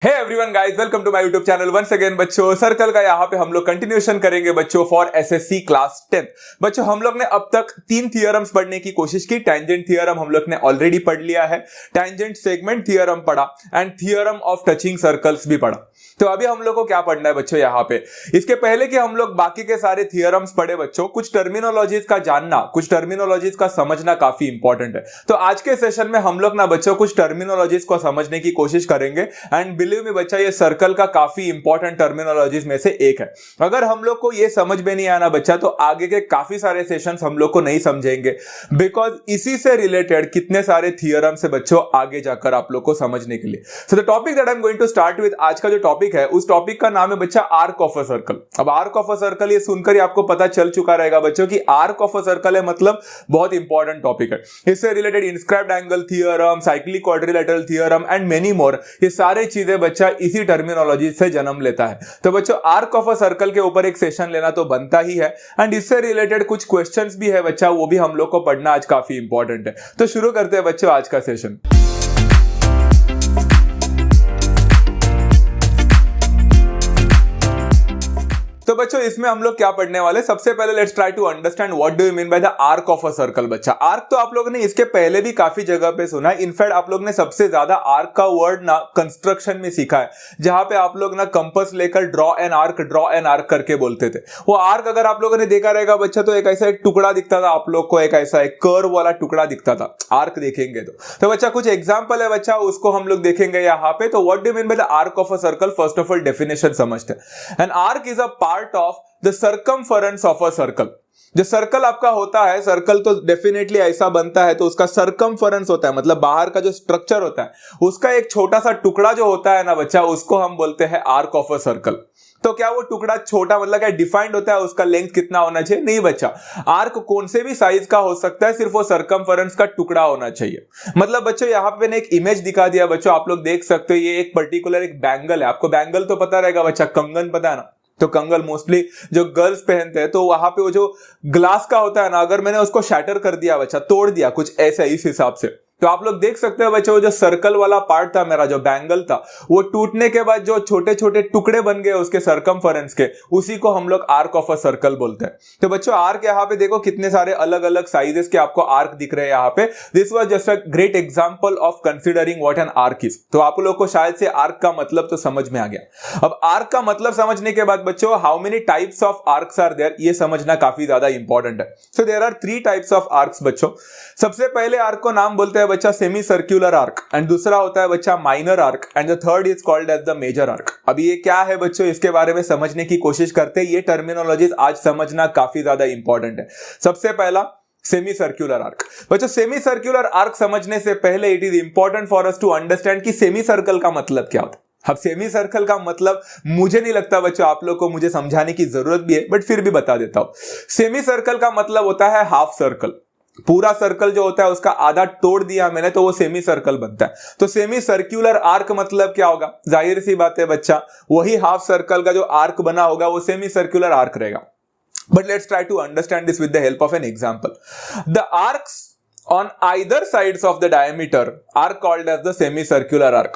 Hey everyone guys, welcome to my YouTube channel once again. बच्चों, circle का यहाँ पे हम लोग कंटिन्यूएशन करेंगे बच्चों फॉर एसएससी क्लास 10। बच्चों, हम लोग ने अब तक 3 थियरम्स पढ़ने की कोशिश की। टैंजेंट थियरम हम लोग ने ऑलरेडी पढ़ लिया है, टैंजेंट सेगमेंट थियरम पढ़ा and theorem of touching circles भी पढ़ा। तो अभी हम लोग को क्या पढ़ना है बच्चों यहाँ पे, इसके पहले कि हम लोग बाकी के सारे थियरम्स पढ़े बच्चों, कुछ टर्मिनोलॉजीज का जानना, कुछ टर्मिनोलॉजीज का समझना काफी इंपॉर्टेंट है। तो आज के सेशन में हम लोग ना बच्चों कुछ टर्मिनोलॉजीज को समझने की कोशिश करेंगे एंड बिलीव मी बच्चा, ये सर्कल का काफी इंपॉर्टेंट टर्मिनोलॉजीज में से एक है। अगर हम लोग को ये समझ में नहीं आना बच्चा, तो आगे के काफी सारे सेशंस हम लोग को नहीं समझेंगे, बिकॉज इसी से रिलेटेड कितने सारे थियरम्स है बच्चों आगे जाकर आप लोग को समझने के लिए। So the topic that I am going to start with, आज का जो टॉपिक है उस टॉपिक का नाम है बच्चा आर्क ऑफ अ सर्कल। अब आर्क ऑफ अ सर्कल ये सुनकर ही आपको पता चल चुका रहेगा बच्चों कि आर्क ऑफ अ सर्कल है मतलब बहुत इंपॉर्टेंट टॉपिक है। इससे related inscribed angle theorem, cyclic quadrilateral theorem and many more, ये सारे चीजें बच्चा इसी टर्मिनोलॉजी से जन्म लेता है। तो बच्चों, आर्क ऑफ अ सर्कल के ऊपर एक सेशन लेना तो बनता ही है एंड इससे रिलेटेड कुछ क्वेश्चंस भी है बच्चा, वो भी हम लोग को पढ़ना आज काफी इंपॉर्टेंट है। तो शुरू करते हैं बच्चों आज का सेशन। तो बच्चों, इसमें हम लोग क्या पढ़ने वाले, सबसे पहले let's try to understand what do you mean by the arc of a circle. बच्चा, आर्क तो आप लोगों ने इसके पहले भी काफी जगह पे सुना है। इनफैक्ट आप लोग ने सबसे ज्यादा आर्क का वर्ड ना कंस्ट्रक्शन में सीखा है, जहां पे आप लोग ना कंपास लेकर ड्रॉ एन आर्क करके बोलते थे। वो आर्क अगर आप लोगों ने देखा रहेगा बच्चा, तो एक ऐसा एक टुकड़ा दिखता था आप लोग को, एक ऐसा एक कर्व वाला टुकड़ा दिखता था आर्क देखेंगे तो बच्चा कुछ एग्जाम्पल है बच्चा, उसको हम लोग देखेंगे यहाँ पे। तो what do you mean by the arc of a circle, first of all definition समझते हैं। An arc is a part of the circumference of a circle. जो सर्कल आपका होता है, सर्कल तो डेफिनेटली ऐसा बनता है, तो उसका सर्कमफरेंस होता है मतलब बाहर का जो स्ट्रक्चर होता है, उसका एक छोटा सा टुकड़ा जो होता है ना बच्चा, उसको हम बोलते हैं आर्क ऑफ अ सर्कल। तो क्या वो टुकड़ा छोटा मतलब क्या डिफाइंड होता है, उसका लेंथ कितना होना चाहिए? नहीं बच्चा, आर्क कौन से भी साइज का हो सकता है, सिर्फ वो सर्कमफरेंस का टुकड़ा होना चाहिए। मतलब बच्चों, यहाँ पे मैंने एक इमेज दिखा दिया बच्चों, आप लोग देख सकते हो, ये एक पर्टिकुलर एक बैंगल है। आपको बैंगल तो पता रहेगा बच्चा, कंगन पता है ना, तो कंगन मोस्टली जो गर्ल्स पहनते हैं, तो वहां पे वो जो ग्लास का होता है ना, अगर मैंने उसको शैटर कर दिया बच्चा, तोड़ दिया कुछ ऐसा इस हिसाब से, तो आप लोग देख सकते हो बच्चों, जो सर्कल वाला पार्ट था मेरा, जो बैंगल था, वो टूटने के बाद जो छोटे छोटे टुकड़े बन गए उसके सर्कमफरेंस के, उसी को हम लोग आर्क ऑफ अ सर्कल बोलते हैं। तो बच्चों, आर्क यहाँ पे देखो कितने सारे अलग अलग साइजेस के आपको आर्क दिख रहे हैं यहाँ पे। This was just a great example of considering what an arc is. तो आप लोग को शायद से आर्क का मतलब तो समझ में आ गया। अब आर्क का मतलब समझने के बाद बच्चों, how many types of arcs are there, ये समझना काफी ज्यादा इंपॉर्टेंट है। So there are 3 types of arcs बच्चों। सबसे पहले आर्क को नाम बोलते हैं बच्चा सेमी सर्कुलर आर्क, एंड दूसरा होता है बच्चा minor arc, and the third is called as the major arc. अभी ये क्या है बच्चों, इसके बारे में समझने की कोशिश करते हैं। ये टर्मिनोलॉजीज आज समझना काफी ज्यादा इंपॉर्टेंट है। सबसे पहला सेमी सर्कुलर आर्क। बच्चों, सेमी सर्कुलर आर्क समझने से पहले it is important for us to understand कि सेमी सर्कल का मतलब क्या होता है। अब सेमी सर्कल का मतलब मुझे नहीं लगता बच्चों आप लोग को मुझे समझाने की जरूरत भी है, बट फिर भी बता देता हूं। सेमी सर्कल का मतलब होता है हाफ सर्कल। पूरा सर्कल जो होता है उसका आधा तोड़ दिया मैंने, तो वो सेमी सर्कल बनता है। तो सेमी सर्कुलर आर्क मतलब क्या होगा, जाहिर सी बात है बच्चा, वही हाफ सर्कल का जो आर्क बना होगा वो सेमी सर्कुलर आर्क रहेगा। But let's try to understand this with the help of an example. The arcs on either sides of the diameter are called as the semicircular arc.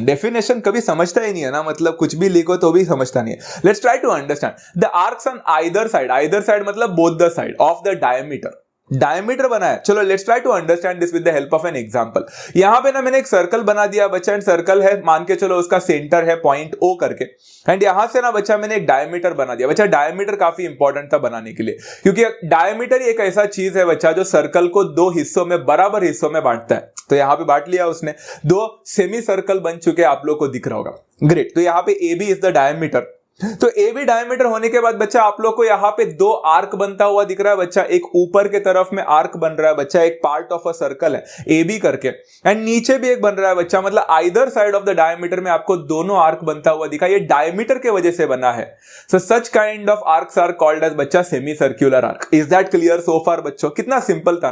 Definition कभी समझता ही नहीं है ना, मतलब कुछ भी लिखो तो भी समझता नहीं है। Let's try to understand the arcs on either side मतलब both the side of the diameter. Diameter बनाया, चलो let's try to understand this with the help of an example. यहां पे ना मैंने एक सर्कल बना दिया बच्चा, एंड सर्कल है, मान के चलो उसका सेंटर है पॉइंट O करके, एंड यहां से ना बच्चा मैंने एक डायमीटर बना दिया। बच्चा, डायमीटर काफी इंपॉर्टेंट था बनाने के लिए, क्योंकि डायमीटर एक ऐसा चीज है बच्चा जो सर्कल को 2 हिस्सों में, बराबर हिस्सों में बांटता है। तो यहां पे बांट लिया उसने, 2 सेमी सर्कल बन चुके, आप लोग को दिख रहा होगा। ग्रेट। तो यहां पे AB इज द डायमीटर। तो ए बी डायमीटर होने के बाद बच्चा आप लोग को यहाँ पे 2 आर्क बनता हुआ दिख रहा है बच्चा। एक ऊपर के तरफ में आर्क बन रहा है बच्चा, एक पार्ट ऑफ अ सर्कल है ए बी करके, एंड नीचे भी एक बन रहा है बच्चा, मतलब either side of the diameter में आपको दोनों आर्क बनता हुआ दिखा। ये डायमीटर के वजह से बना है। So such kind of arcs are called as बच्चा semi circular arc. Is that clear so far बच्चों? कितना सिंपल था।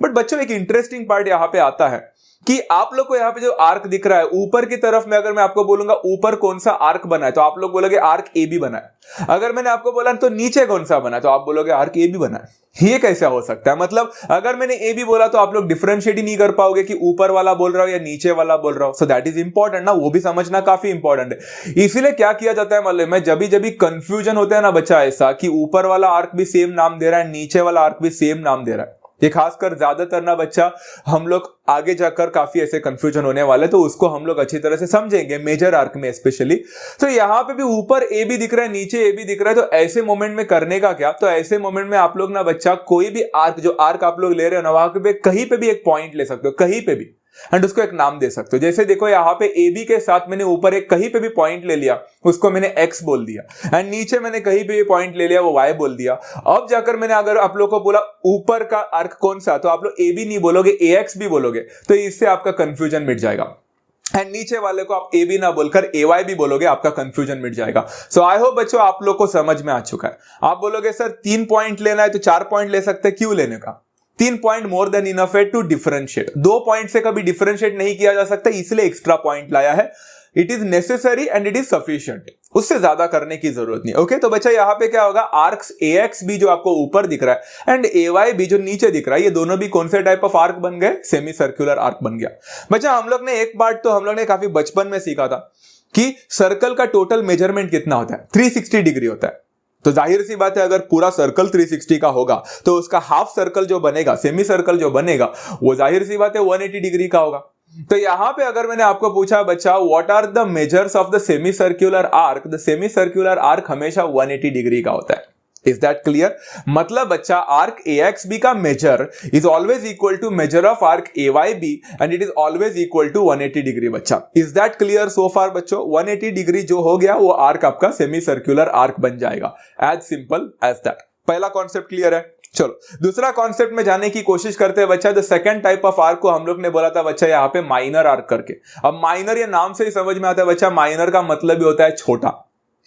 बट बच्चों, एक इंटरेस्टिंग पार्ट यहाँ पे आता है कि आप लोग को यहाँ पे जो आर्क दिख रहा है ऊपर की तरफ में, अगर मैं आपको बोलूंगा ऊपर कौन सा आर्क बना है, तो आप लोग बोलोगे आर्क ए बी बना है। अगर मैंने आपको बोला तो नीचे कौन सा बना है, तो आप बोलोगे आर्क ए बी बना है। ये कैसा हो सकता है? मतलब अगर मैंने ए बी बोला तो आप लोग डिफरेंशिएट ही नहीं कर पाओगे कि ऊपर वाला बोल रहा हूं या नीचे वाला बोल रहा हूं। सो दैट इज इंपॉर्टेंट ना, वो भी समझना काफी इंपॉर्टेंट है। इसीलिए क्या किया जाता है मालूम है, जब भी कंफ्यूजन होता है ना बच्चा ऐसा कि ऊपर वाला आर्क भी सेम नाम दे रहा है, नीचे वाला आर्क भी सेम नाम दे रहा है, ये खासकर ज्यादातर ना बच्चा हम लोग आगे जाकर काफी ऐसे कंफ्यूजन होने वाले, तो उसको हम लोग अच्छी तरह से समझेंगे मेजर आर्क में स्पेशली। तो यहां पे भी ऊपर ए भी दिख रहा है, नीचे ए भी दिख रहा है, तो ऐसे मोमेंट में करने का क्या, तो ऐसे मोमेंट में आप लोग ना बच्चा कोई भी आर्क, जो आर्क आप लोग ले रहे हो ना, वहां पे कहीं पे भी एक पॉइंट ले सकते हो, कहीं पे भी, एंड उसको एक नाम दे सकते हो। जैसे देखो यहाँ पे ए बी के साथ मैंने ऊपर एक कहीं पे भी पॉइंट ले लिया, उसको मैंने एक्स बोल दिया, एंड नीचे मैंने कहीं पे भी पॉइंट ले लिया, वो वाई बोल दिया। अब जाकर मैंने अगर आप लोग को बोला ऊपर का आर्क कौन सा, तो आप लोग ए बी नहीं बोलोगे, ए एक्स भी बोलोगे, तो इससे आपका कंफ्यूजन मिट जाएगा। एंड नीचे वाले को आप ए बी ना बोलकर ए वाई भी बोलोगे, आपका कंफ्यूजन मिट जाएगा। सो आई होप बच्चों आप लोग को समझ में आ चुका है। आप बोलोगे सर 3 पॉइंट लेना है तो 4 पॉइंट ले सकते हैं, क्यों लेने का? 3 पॉइंट मोर देन इनफ है टू डिफरेंशिएट। 2 पॉइंट से कभी डिफरेंशिएट नहीं किया जा सकता, इसलिए एक्स्ट्रा पॉइंट लाया है। It is necessary and it is sufficient, उससे ज्यादा करने की जरूरत नहीं। ओके, तो बच्चा यहाँ पे क्या होगा, आर्क्स ए एक्स भी जो आपको ऊपर दिख रहा है एंड ए वाई भी जो नीचे दिख रहा है, ये दोनों भी कौन से टाइप ऑफ आर्क बन गए? सेमी सर्कुलर आर्क बन गया। बच्चा हम लोग ने एक पार्ट तो हम लोग ने काफी बचपन में सीखा था कि सर्कल का टोटल मेजरमेंट कितना होता है, 360 डिग्री होता है। तो जाहिर सी बात है अगर पूरा सर्कल 360 का होगा तो उसका हाफ सर्कल जो बनेगा, सेमी सर्कल जो बनेगा, वो जाहिर सी बात है 180 डिग्री का होगा। तो यहां पे अगर मैंने आपको पूछा बच्चा what are the measures of the semi circular arc, the semi circular arc हमेशा 180 डिग्री का होता है। Is that clear? मतलब बच्चा आर्क ए एक्स बी का measure is always equal to measure of arc A Y B and it is always equal to 180 degree. बच्चा is that clear so far? बच्चों 180 degree जो हो गया वो arc आपका सेमी सर्कुलर आर्क बन जाएगा। As simple as that. पहला कॉन्सेप्ट क्लियर है। चलो दूसरा कॉन्सेप्ट में जाने की कोशिश करते हैं बच्चा। The second type of arc को हम लोग ने बोला था बच्चा यहाँ पे माइनर आर्क करके। अब माइनर ये नाम से ही समझ में आता है बच्चा, माइनर का मतलब ही होता है छोटा।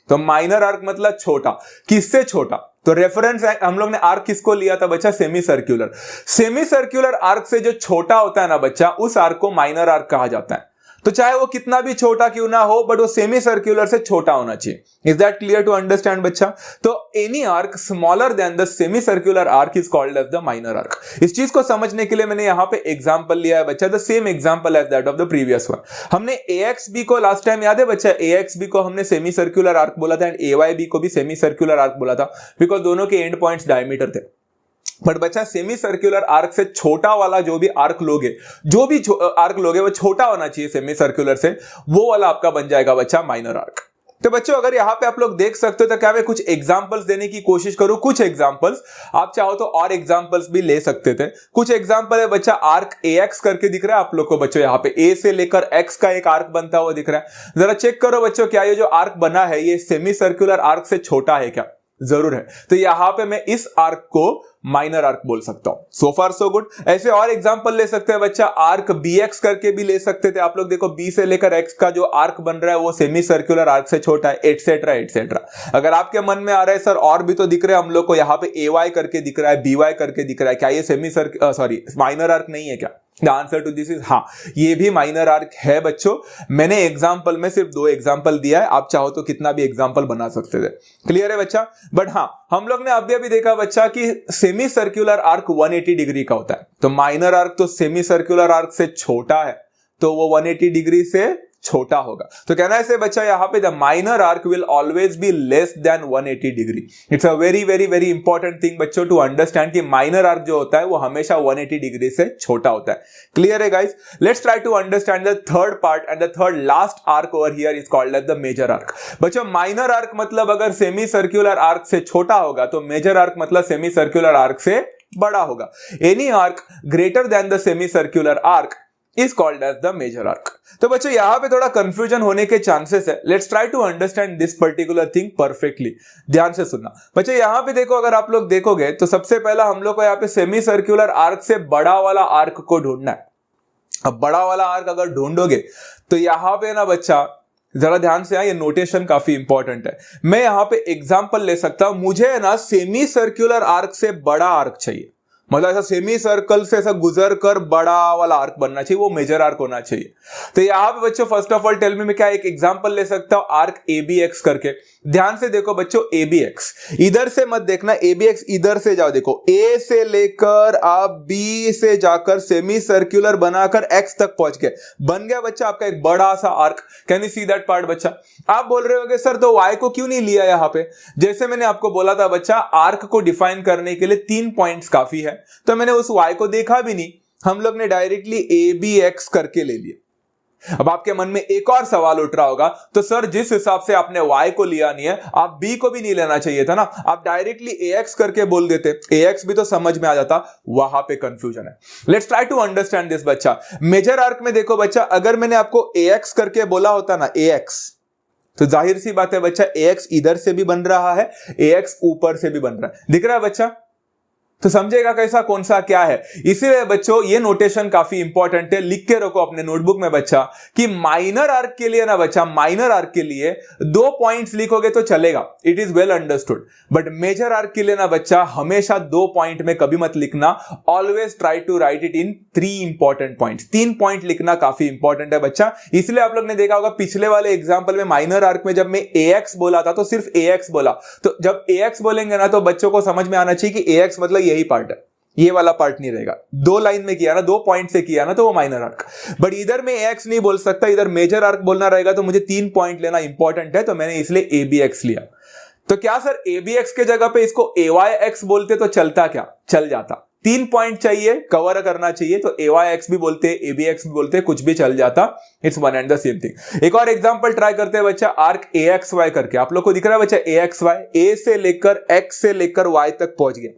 तो माइनर आर्क मतलब छोटा। किससे छोटा? तो रेफरेंस हम लोग ने आर्क किसको लिया था बच्चा? Semi circular. Semi circular arc से जो छोटा होता है ना बच्चा, उस आर्क को माइनर आर्क कहा जाता है। तो चाहे वो कितना भी छोटा क्यों ना हो, बट वो सेमी सर्कुलर से छोटा होना चाहिए। Is that clear to understand बच्चा? तो any arc smaller than the semi circular arc is called as the minor arc. इस चीज को समझने के लिए मैंने यहां पे एग्जांपल लिया है बच्चा, the same example as that of the previous one. हमने ए एक्स बी को लास्ट टाइम याद है बच्चा, ए एक्स बी को हमने सेमी सर्कुलर आर्क बोला था एंड ए वाई बी को भी सेमी सर्कुलर आर्क बोला था, बिकॉज दोनों के एंड पॉइंट्स डायमीटर थे। बट बच्चा सेमी सर्कुलर आर्क से छोटा वाला जो भी आर्क लोगे, आर्क लोगे वो छोटा होना चाहिए सेमी सर्कुलर से, वो वाला आपका बन जाएगा बच्चा माइनर आर्क। तो बच्चों अगर यहां पे आप लोग देख सकते हो तो क्या मैं कुछ एग्जांपल्स देने की कोशिश करूं? कुछ एग्जांपल्स, आप चाहो तो और एग्जांपल्स भी ले सकते थे। कुछ एग्जांपल है बच्चा, आर्क ए एक्स करके दिख रहा है आप लोग को बच्चों, यहाँ पे ए से लेकर एक्स का एक आर्क बनता हुआ दिख रहा है। जरा चेक करो बच्चों, क्या ये जो आर्क बना है ये सेमी सर्कुलर आर्क से छोटा है क्या? जरूर है। तो यहां पे मैं इस आर्क को माइनर आर्क बोल सकता हूं। सो फार सो गुड। ऐसे और एग्जांपल ले सकते हैं बच्चा, आर्क बी एक्स करके भी ले सकते थे आप लोग। देखो बी से लेकर एक्स का जो आर्क बन रहा है वो सेमी सर्कुलर आर्क से छोटा है, एटसेट्रा एटसेट्रा। अगर आपके मन में आ रहा है सर और भी तो दिख रहे हैं हम लोग को, यहाँ पे ए वाई करके दिख रहा है, बी वाई करके दिख रहा है, क्या ये सेमी माइनर आर्क नहीं है क्या? The answer to this is हाँ, ये भी माइनर आर्क है बच्चों। मैंने एग्जांपल में सिर्फ 2 एग्जांपल दिया है, आप चाहो तो कितना भी एग्जांपल बना सकते थे। क्लियर है बच्चा? बट हाँ, हम लोग ने अभी देखा बच्चा कि सेमी सर्कुलर आर्क 180 डिग्री का होता है, तो माइनर आर्क तो सेमी सर्कुलर आर्क से छोटा है, तो वो 180 डिग्री से छोटा होगा। तो कहना है से बच्चा यहाँ पे the minor arc will always be less than 180 degree. It's a very very very important thing बच्चों टू अंडरस्टैंड कि माइनर आर्क जो होता है वो हमेशा 180 डिग्री से छोटा होता है। क्लियर है guys? Let's try to understand the third part and the third last arc over here is called as the major arc. बच्चों माइनर आर्क मतलब अगर सेमी सर्कुलर आर्क से छोटा होगा, तो मेजर आर्क मतलब सेमी सर्कुलर आर्क से बड़ा होगा। Any arc greater than the semi circular arc is called as the major arc। तो बच्चों यहां पे थोड़ा कंफ्यूजन होने के चांसेस है। Let's try to understand this particular thing perfectly. ध्यान से सुनना बच्चों, यहां पे देखो, अगर आप लोग देखोगे तो सबसे पहला हम लोग को यहां पे सेमी सर्कुलर आर्क से बड़ा वाला आर्क को ढूंढना है। अब बड़ा वाला आर्क अगर ढूंढोगे तो यहां पे ना बच्चा जरा ध्यान से, ये नोटेशन काफी इंपॉर्टेंट है। मैं यहां पे एग्जांपल ले सकता हूं, मुझे ना सेमी सर्कुलर आर्क से बड़ा आर्क चाहिए। मतलब ऐसा सेमी सर्कल से ऐसा गुजर कर बड़ा वाला आर्क बनना चाहिए, वो मेजर आर्क होना चाहिए। तो यहां पे बच्चों first of all tell me, मैं क्या एक एग्जांपल ले सकता हूं आर्क ABX करके। ध्यान से देखो बच्चों, ABX इधर से मत देखना, ABX इधर से जाओ, देखो A से लेकर आप B से जाकर सेमी सर्कुलर बनाकर X तक पहुंच गए, बन गया बच्चा आपका एक बड़ा सा arc. Can you see that part बच्चा? आप बोल रहे होगे सर तो Y को क्यों नहीं लिया यहां पे? जैसे मैंने आपको बोला था बच्चा, आर्क को डिफाइन करने के लिए 3 पॉइंट्स काफी है, तो मैंने उस Y को देखा भी नहीं, हम लोग ने डायरेक्टली ABX करके ले लिया। अब आपके मन में एक और सवाल उठ रहा होगा, तो सर जिस हिसाब से आपने Y को लिया नहीं है, आप B को भी नहीं लेना चाहिए था ना, आप डायरेक्टली AX करके बोल देते, AX भी तो समझ में आ जाता। वहां पे कंफ्यूजन है। Let's try to understand this बच्चा। मेजर आर्क में देखो बच्चा, अगर मैंने आपको AX करके बोला होता ना, AX, तो जाहिर सी बात है बच्चा, AX इधर से भी बन रहा है, AX ऊपर से भी बन रहा है, दिख रहा है बच्चा? तो समझेगा कैसा कौन सा क्या है। इसीलिए बच्चों ये नोटेशन काफी इंपॉर्टेंट है, लिख के रखो अपने नोटबुक में बच्चा, कि माइनर आर्क के लिए ना बच्चा, माइनर आर्क के लिए 2 पॉइंट्स लिखोगे तो चलेगा, it is well understood, but major arc के लिए ना बच्चा हमेशा 2 पॉइंट में कभी मत लिखना, always try to write it in 3 important points. 3 point लिखना काफी इंपॉर्टेंट है बच्चा। इसलिए आप लोग ने देखा होगा पिछले वाले एग्जाम्पल में माइनर आर्क में जब मैं AX बोला था तो सिर्फ AX बोला, तो जब AX बोलेंगे ना तो बच्चों को समझ में आना चाहिए कि AX मतलब यही पार्ट है, ये वाला पार्ट नहीं रहेगा। 2 लाइन में किया ना, 2 पॉइंट से किया ना, तो वो माइनर आर्क। बट इधर में AX नहीं बोल सकता, इधर मेजर आर्क बोलना रहेगा, तो मुझे 3 पॉइंट लेना इंपॉर्टेंट है, तो मैंने इसलिए ABX लिया। तो क्या सर ABX के जगह पे इसको AYX बोलते तो चलता क्या? चल जाता। 3 पॉइंट चाहिए, कवर करना चाहिए, तो AYX भी बोलते, ABX भी बोलते, कुछ भी चल जाता, it's one and the same thing. एक और एग्जांपल ट्राई करते हैं बच्चा, आर्क AXY करके। आप लोग को दिख रहा है बच्चा AXY, A से लेकर X से लेकर Y तक पहुंच गया,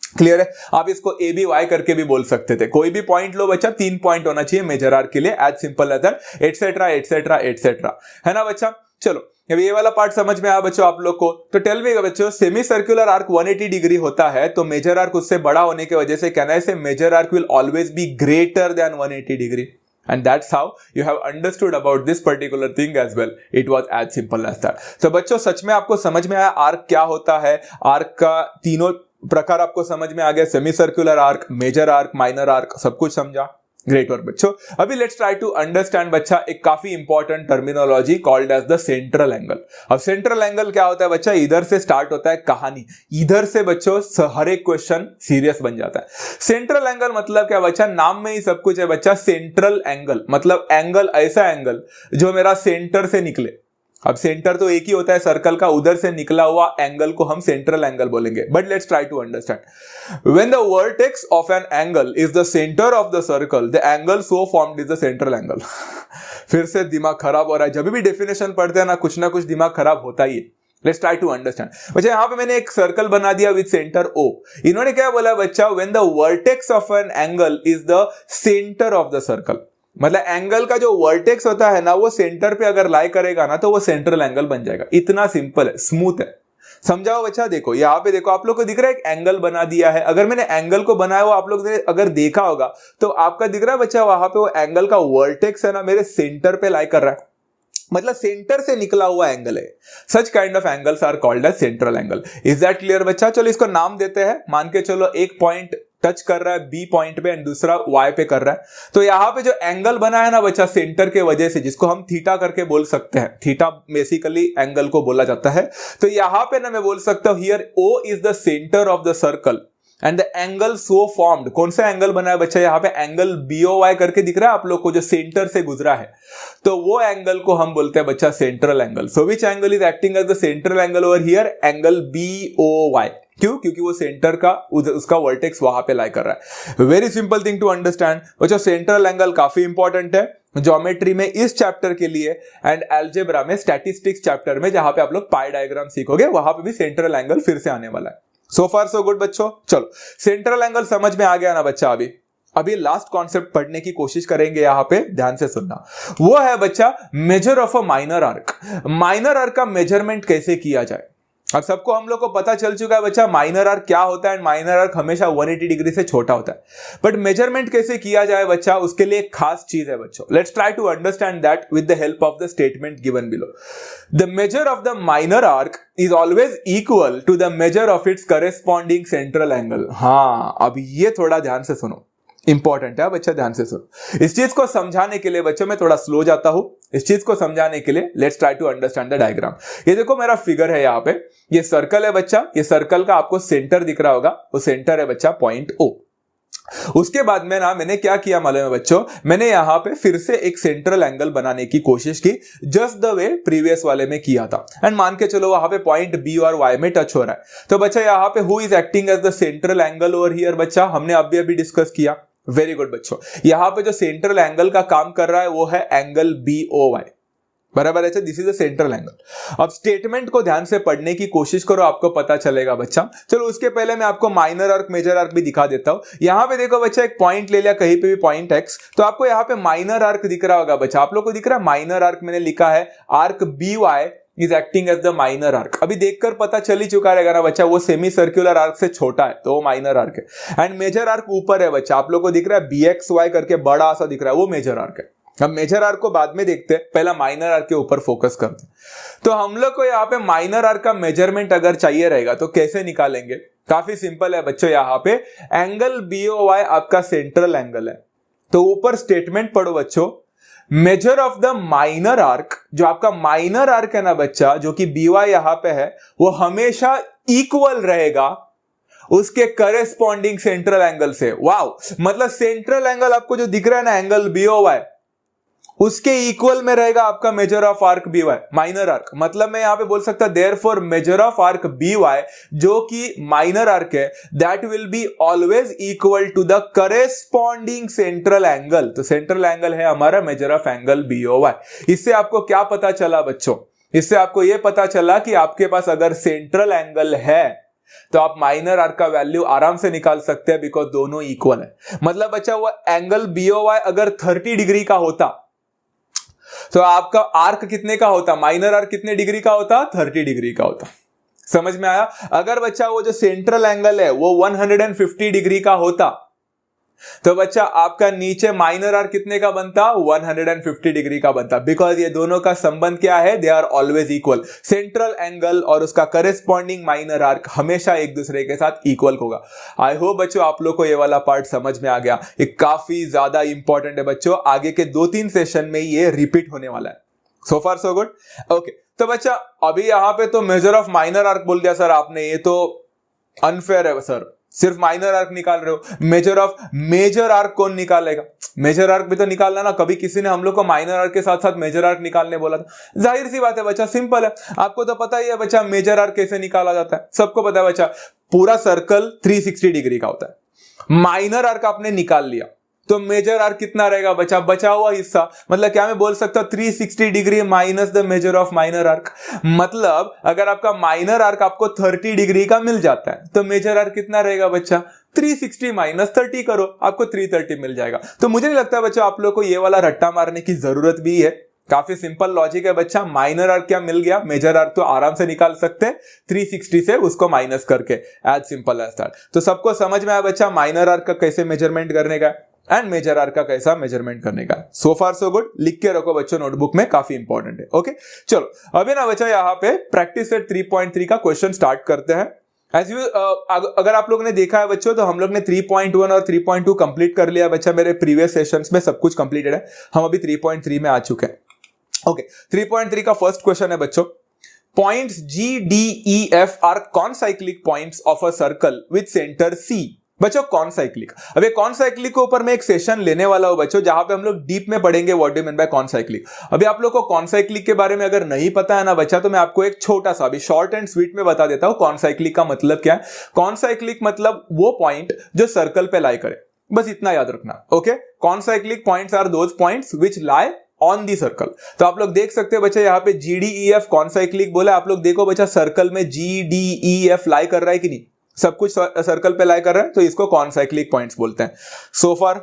क्लियर है? आप इसको ABY करके भी बोल सकते थे, कोई भी पॉइंट लो बच्चा, 3 पॉइंट होना चाहिए मेजर आर्क के लिए, as simple as that, etcetera etcetera etcetera, है ना बच्चा? चलो अब ये वाला पार्ट समझ में आया बच्चों आप लोग को। तो टेल मी बच्चों, सेमी सर्कुलर आर्क 180 डिग्री होता है, तो मेजर आर्क उससे बड़ा होने की वजह से can I say major arc will always be greater than 180 degree, and that's how you have understood about this particular thing as well. It was as simple as that. तो बच्चों सच में आपको समझ में आया आर्क क्या होता है, आर्क का तीनों प्रकार आपको समझ में आ गया, semi circular arc, major arc, minor arc, सब कुछ समझा। ग्रेट वर्क बच्चों। अभी लेट्स ट्राई टू अंडरस्टैंड बच्चा एक काफी important terminology called as the central angle. अब सेंट्रल एंगल क्या होता है बच्चा? इधर से स्टार्ट होता है कहानी, इधर से बच्चों हर एक क्वेश्चन सीरियस बन जाता है। सेंट्रल एंगल मतलब क्या बच्चा? नाम में ही सब कुछ है बच्चा। सेंट्रल एंगल मतलब एंगल, ऐसा एंगल जो मेरा सेंटर से निकले। अब सेंटर तो एक ही होता है सर्कल का, उधर से निकला हुआ एंगल को हम सेंट्रल एंगल बोलेंगे। But let's try to understand. When the vertex of an angle is the centre of the circle, the angle so formed is the central angle. फिर से दिमाग खराब हो रहा है, जब भी डेफिनेशन पढ़ते हैं ना कुछ ना कुछ दिमाग खराब होता ही है। लेट्स ट्राई टू अंडरस्टैंड बच्चा। यहां पे मैंने एक सर्कल बना दिया विद सेंटर O। इन्होंने क्या बोला बच्चा? When the vertex of an angle is the centre of the circle, मतलब एंगल का जो वर्टेक्स होता है ना वो सेंटर पे अगर लाई करेगा ना तो वो सेंट्रल एंगल बन जाएगा। इतना सिंपल है, स्मूथ है। समझाओ बच्चा। देखो यहाँ पे देखो, आप लोग को दिख रहा है एक एंगल बना दिया है। अगर मैंने एंगल को बनाया हुआ आप लोग ने अगर देखा होगा तो आपका दिख रहा है बच्चा, वहां पे वो एंगल का वर्टेक्स है ना मेरे सेंटर पे लाई कर रहा है, मतलब सेंटर से निकला हुआ एंगल है। Such kind of angles are called as central angle. Is that clear बच्चा? चलो इसको नाम देते हैं। मान के चलो एक पॉइंट टच कर रहा है B पॉइंट पे एंड दूसरा Y पे कर रहा है, तो यहां पे जो एंगल बना है ना बच्चा सेंटर के वजह से, जिसको हम थीटा करके बोल सकते हैं, थीटा बेसिकली एंगल को बोला जाता है। तो यहां पे ना मैं बोल सकता हूं here O is the centre of the circle and the angle so formed. कौन सा एंगल बना है बच्चा? यहाँ पे एंगल BOY करके दिख रहा है आप लोग को, जो सेंटर से गुजरा है, तो वो एंगल को हम बोलते हैं बच्चा central angle. So which angle is acting as the central angle over here? Angle BOY। क्यों? क्योंकि वो सेंटर का उसका वर्टेक्स वहां पे लाई कर रहा है। Very simple thing to understand बच्चों। सेंट्रल एंगल काफी इंपॉर्टेंट है ज्योमेट्री में इस चैप्टर के लिए, एंड अलजेब्रा में, स्टैटिस्टिक्स चैप्टर में, जहां पे आप लोग पाई डायग्राम सीखोगे वहां पे भी सेंट्रल एंगल फिर से आने वाला है। सो फार सो गुड बच्चों। चलो सेंट्रल एंगल समझ में आ गया ना बच्चा? अभी लास्ट कॉन्सेप्ट पढ़ने की कोशिश करेंगे, यहां पे ध्यान से सुनना। वो है बच्चा measure of a minor arc. Minor arc का मेजरमेंट कैसे किया जाए? अब सबको हम लोग को पता चल चुका है बच्चा माइनर आर्क क्या होता है एंड माइनर आर्क हमेशा 180 डिग्री से छोटा होता है। बट मेजरमेंट कैसे किया जाए बच्चा, उसके लिए एक खास चीज है बच्चों। Let's try to understand that with the help of the statement given below. The measure of the minor arc is always equal to the measure of its corresponding central angle. हाँ, अब ये थोड़ा ध्यान से सुनो, इंपॉर्टेंट है बच्चा, ध्यान से सुनो। इस चीज को समझाने के लिए बच्चों मैं थोड़ा स्लो जाता हूं। इस चीज को समझाने के लिए let's try to understand the diagram. ये देखो मेरा फिगर है यहाँ पे, ये सर्कल है बच्चा, ये सर्कल का आपको सेंटर दिख रहा होगा, वो सेंटर है बच्चा पॉइंट O। उसके बाद में ना मैंने क्या किया मालूम है बच्चों, मैंने यहां पे फिर से एक सेंट्रल एंगल बनाने की कोशिश की, जस्ट द वे प्रीवियस वाले में किया था। एंड मान के चलो वहां पे पॉइंट B और Y में टच हो रहा है। तो बच्चा यहां पे who is acting as the central angle over here बच्चा, हमने अभी डिस्कस किया। वेरी गुड बच्चों, यहां पे जो सेंट्रल एंगल का काम कर रहा है वो है एंगल BOY, बराबर है। This is the central angle. अब स्टेटमेंट को ध्यान से पढ़ने की कोशिश करो, आपको पता चलेगा बच्चा। चलो उसके पहले मैं आपको माइनर आर्क मेजर आर्क भी दिखा देता हूं। यहां पे देखो बच्चा, एक पॉइंट ले लिया कहीं पे भी पॉइंट X, तो आपको यहां पे माइनर आर्क दिख रहा होगा बच्चा। आप लोग को दिख रहा है माइनर आर्क, मैंने लिखा है arc BY is acting as the minor arc. अभी देखकर पता चल ही चुका रहेगा ना बच्चा, वो सेमी सर्कुलर आर्क से छोटा है तो वो माइनर आर्क है। एंड मेजर आर्क ऊपर है बच्चा, आप लोग को दिख रहा है BXY करके बड़ा सा दिख रहा है, वो मेजर आर्क है। अब मेजर आर्क को बाद में देखते हैं, पहला माइनर आर्क के ऊपर फोकस करते हैं। तो हम लोग को यहाँ पे माइनर आर्क का मेजरमेंट अगर चाहिए रहेगा तो कैसे निकालेंगे, काफी सिंपल है बच्चों। यहाँ पे एंगल BOY आपका सेंट्रल एंगल है, तो ऊपर स्टेटमेंट पढ़ो बच्चों, major of the minor arc, जो आपका माइनर आर्क है ना बच्चा, जो कि BY यहां पे है, वो हमेशा इक्वल रहेगा उसके करेस्पॉन्डिंग सेंट्रल एंगल से। वाओ, मतलब सेंट्रल एंगल आपको जो दिख रहा है ना एंगल BOY, उसके इक्वल में रहेगा आपका measure of arc BY, minor arc. मतलब मैं यहां पे बोल सकता therefore measure of arc BY जो कि माइनर आर्क है, that will be always equal to the corresponding central angle. तो सेंट्रल एंगल है हमारा मेजर ऑफ एंगल BOY। इससे आपको क्या पता चला बच्चों, इससे आपको यह पता चला कि आपके पास अगर सेंट्रल एंगल है तो आप माइनर आर्क का वैल्यू आराम से निकाल सकते हैं, बिकॉज दोनों इक्वल है। मतलब बच्चा वो एंगल BOY अगर 30 डिग्री का होता तो आपका आर्क कितने का होता, माइनर आर्क कितने डिग्री का होता, 30 डिग्री का होता। समझ में आया। अगर बच्चा वो जो सेंट्रल एंगल है वो 150 डिग्री का होता तो बच्चा आपका नीचे माइनर आर्क कितने का बनता, 150 डिग्री का बनता, बिकॉज ये दोनों का संबंध क्या है, they are always equal. Central angle और उसका करेस्पॉन्डिंग माइनर आर्क हमेशा एक दूसरे के साथ इक्वल होगा। आई होप बच्चों आप लोग को ये वाला पार्ट समझ में आ गया। ये काफी ज्यादा इंपॉर्टेंट है बच्चों, आगे के 2-3 सेशन में ये रिपीट होने वाला है। सो फार सो गुड। ओके, तो बच्चा अभी यहां पे तो मेजर ऑफ माइनर आर्क बोल दिया सर आपने, ये तो अनफेयर है सर, सिर्फ माइनर आर्क निकाल रहे हो, मेजर ऑफ मेजर आर्क कौन निकालेगा, मेजर आर्क भी तो निकालना ना। कभी किसी ने हम लोग को माइनर आर्क के साथ साथ मेजर आर्क निकालने बोला था। जाहिर सी बात है बच्चा, सिंपल है, आपको तो पता ही है बच्चा मेजर आर्क कैसे निकाला जाता है, सबको पता है बच्चा। पूरा सर्कल 360 डिग्री का होता है, माइनर आर्क आपने निकाल लिया तो मेजर आर्क कितना रहेगा बचा, बचा हुआ हिस्सा। मतलब क्या मैं बोल सकता हूं 360 degree minus the measure of minor arc. मतलब अगर आपका माइनर आर्क आपको 30 डिग्री का मिल जाता है तो मेजर आर्क कितना रहेगा बच्चा, 360 माइनस 30 करो, आपको 330 मिल जाएगा। तो मुझे नहीं लगता बच्चा आप लोग को ये वाला रट्टा मारने की जरूरत भी है, काफी सिंपल लॉजिक है बच्चा। माइनर आर्क क्या मिल गया, मेजर आर्क तो आराम से निकाल सकते हैं 360 से उसको माइनस करके, एज सिंपल एज दैट। तो सबको समझ में आया बच्चा माइनर आर्क का कैसे मेजरमेंट करने का एंड मेजर आर्क का कैसा मेजरमेंट करने का। सो फार सो गुड, लिख के रखो बच्चों नोटबुक में, काफी इंपॉर्टेंट है। ओके चलो अभी ना बच्चा यहाँ पे प्रैक्टिस सेट 3.3 का क्वेश्चन स्टार्ट करते हैं। एज यू अगर आप लोगों ने देखा है बच्चों तो हम लोग ने 3.1 और 3.2 कंप्लीट कर लिया बच्चा, मेरे प्रीवियस सेशंस में सब कुछ कंप्लीटेड है। हम अभी 3.3 में आ चुके हैं। ओके 3.3 का फर्स्ट क्वेश्चन है बच्चों, points G, D, E, F are concyclic points of a circle with centre C। बच्चों कॉनसाइक्लिक, अब ये कॉनसाइक्लिक के ऊपर मैं एक सेशन लेने वाला हूं बच्चों, जहां पे हम लोग डीप में पढ़ेंगे व्हाट डू मीन बाय कॉनसाइक्लिक। अभी आप लोग को कॉनसाइक्लिक के बारे में अगर नहीं पता है ना बच्चा, तो मैं आपको एक छोटा सा अभी शॉर्ट एंड स्वीट में बता देता हूं कॉनसाइक्लिक का मतलब क्या है। कॉनसाइक्लिक मतलब वो पॉइंट जो सर्कल पे लाई करे, बस इतना याद रखना। Okay, concyclic points are those points which lie on the circle. तो आप लोग देख सकते हैं बच्चा यहाँ पे GDEF कॉनसाइक्लिक बोला, आप लोग देखो बच्चा सर्कल में GDEF लाई कर रहा है कि नहीं, सब कुछ सर्कल पे लाई कर रहा है, तो इसको कॉनसाइक्लिक पॉइंट्स बोलते हैं। So far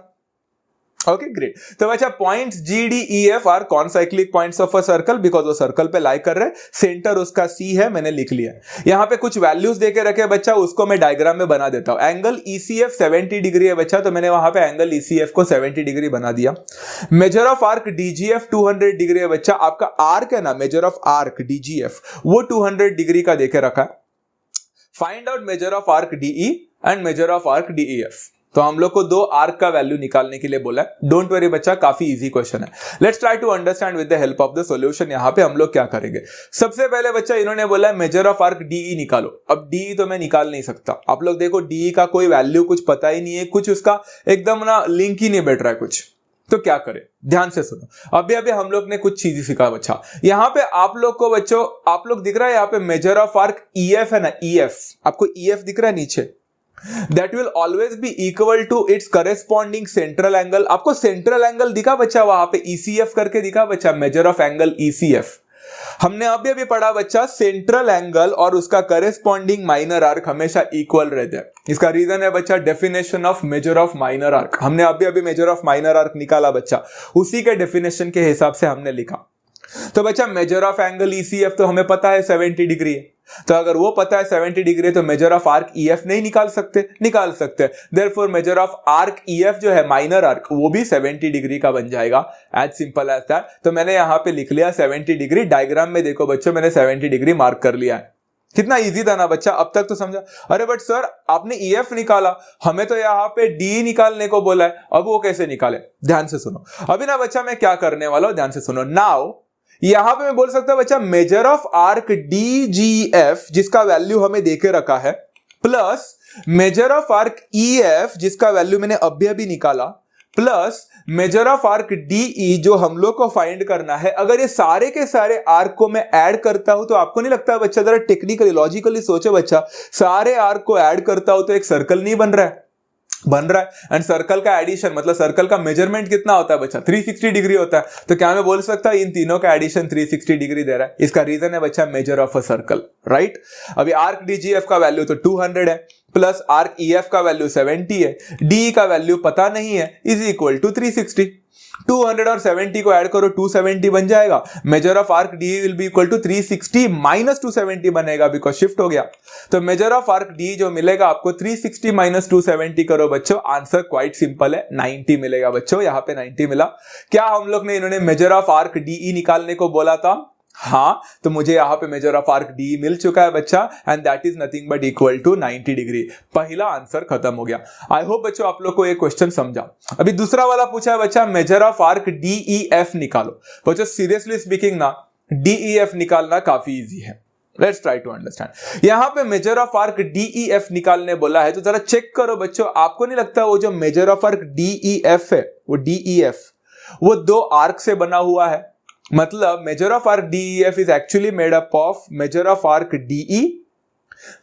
okay great. तो बच्चा points G D E F are concyclic points of a circle because वो सर्कल पे लाई कर रहे हैं, सेंटर उसका सी है, मैंने लिख लिया। यहां पे कुछ वैल्यूज देके रखे बच्चा, उसको मैं डायग्राम में बना देता हूं। एंगल ईसीएफ 70 डिग्री है बच्चा, तो मैंने वहां पे एंगल ईसीएफ को 70 डिग्री बना दिया। मेजर ऑफ आर्क डीजीएफ 200 डिग्री है बच्चा, आपका आर्क है ना, मेजर ऑफ आर्क डीजीएफ वो 200 डिग्री का देके रखा है। Find out measure of arc D E and measure of arc D E F. तो हम लोग को दो आर्क का वैल्यू निकालने के लिए बोला है। डोंट वरी बच्चा, काफी इजी क्वेश्चन है। Let's try to understand with the help of the solution. यहां पे हम लोग क्या करेंगे, सबसे पहले बच्चा इन्होंने बोला है मेजर ऑफ आर्क डीई निकालो। अब डीई तो मैं निकाल नहीं सकता, आप लोग देखो डीई का कोई वैल्यू कुछ पता ही नहीं है, कुछ उसका एकदम ना लिंक ही नहीं बैठ रहा है कुछ। तो क्या करें, ध्यान से सुनो। अभी हम लोग ने कुछ चीजें सीखा बच्चा। यहां पे आप लोग को बच्चों, आप लोग दिख रहा है यहां पे मेजर ऑफ आर्क ईएफ है ना, ईएफ आपको ईएफ दिख रहा है नीचे, that will always be equal to its corresponding central angle। आपको सेंट्रल एंगल दिखा बच्चा, वहां पे ECF करके दिखा बच्चा, मेजर ऑफ एंगल ECF। हमने अभी पढ़ा बच्चा, सेंट्रल एंगल और उसका करेस्पॉन्डिंग माइनर आर्क हमेशा इक्वल रहते हैं। इसका रीजन है बच्चा definition of measure of minor arc. हमने अभी मेजर ऑफ माइनर आर्क निकाला बच्चा, उसी के डेफिनेशन के हिसाब से हमने लिखा। तो बच्चा मेजर ऑफ एंगल ECF तो हमें पता है 70 डिग्री है, तो अगर वो पता है 70 डिग्री तो मेजर ऑफ आर्क EF नहीं निकाल सकते। Therefore measure of arc EF जो है माइनर आर्क, वो भी 70 डिग्री का बन जाएगा, एज सिंपल एज दैट। तो मैंने यहां पे लिख लिया 70 डिग्री। डायग्राम में देखो बच्चों, मैंने 70 डिग्री मार्क कर लिया है। कितना इजी था ना बच्चा, अब तक तो समझा। अरे बट सर आपने EF निकाला, हमें तो यहाँ पे D निकालने को बोला है, अब वो कैसे निकाले, ध्यान से सुनो। अभी ना बच्चा मैं क्या करने वाला हूं, ध्यान से सुनो। नाउ यहां पे मैं बोल सकता हूं बच्चा मेजर ऑफ आर्क DGF जिसका वैल्यू हमें देके रखा है, plus measure of arc EF जिसका वैल्यू मैंने अभी निकाला, plus measure of arc DE जो हम लोग को फाइंड करना है। अगर ये सारे के सारे आर्क को मैं ऐड करता हूं तो आपको नहीं लगता बच्चा, जरा टेक्निकली लॉजिकली सोचो बच्चा, सारे आर्क को ऐड करता हूं तो एक सर्कल नहीं बन रहा है, एंड सर्कल का एडिशन मतलब सर्कल का मेजरमेंट कितना होता है बच्चा, 360 डिग्री होता है। तो क्या मैं बोल सकता इन तीनों का एडिशन 360 डिग्री दे रहा है। इसका रीजन है बच्चा measure of a circle, right. अभी आर्क DGF का वैल्यू तो 200 है, प्लस आर्क EF का वैल्यू 70 है, DE का वैल्यू पता नहीं है, इज इक्वल टू 360। 200 और 70 को ऐड करो, 270 बन जाएगा। Measure of arc DE will be equal to 360 minus 270 बनेगा, बिकॉज शिफ्ट हो गया। तो मेजर ऑफ आर्क DE जो मिलेगा आपको 360 माइनस 270 करो बच्चों, आंसर क्वाइट सिंपल है, 90 मिलेगा बच्चों। यहां पे 90 मिला। क्या हम लोग ने इन्होंने मेजर ऑफ आर्क DE निकालने को बोला था? हाँ, तो मुझे यहां पे मेजर ऑफ आर्क DE मिल चुका है बच्चा, and that is nothing but equal to 90 degree. पहला आंसर खत्म हो गया। आई होप बच्चों आप लोग को ये क्वेश्चन समझा। अभी दूसरा वाला पूछा है बच्चा, मेजर ऑफ आर्क DEF निकालो। बच्चों सीरियसली स्पीकिंग ना, DEF निकालना काफी इजी है। Let's try to understand. यहां पे मेजर ऑफ आर्क DEF निकालने बोला है, तो जरा चेक करो बच्चों, आपको नहीं लगता वो जो मेजर ऑफ आर्क DEF है, वो DEF वो दो आर्क से बना हुआ है? मतलब major of arc DEF is actually made up of measure of arc DE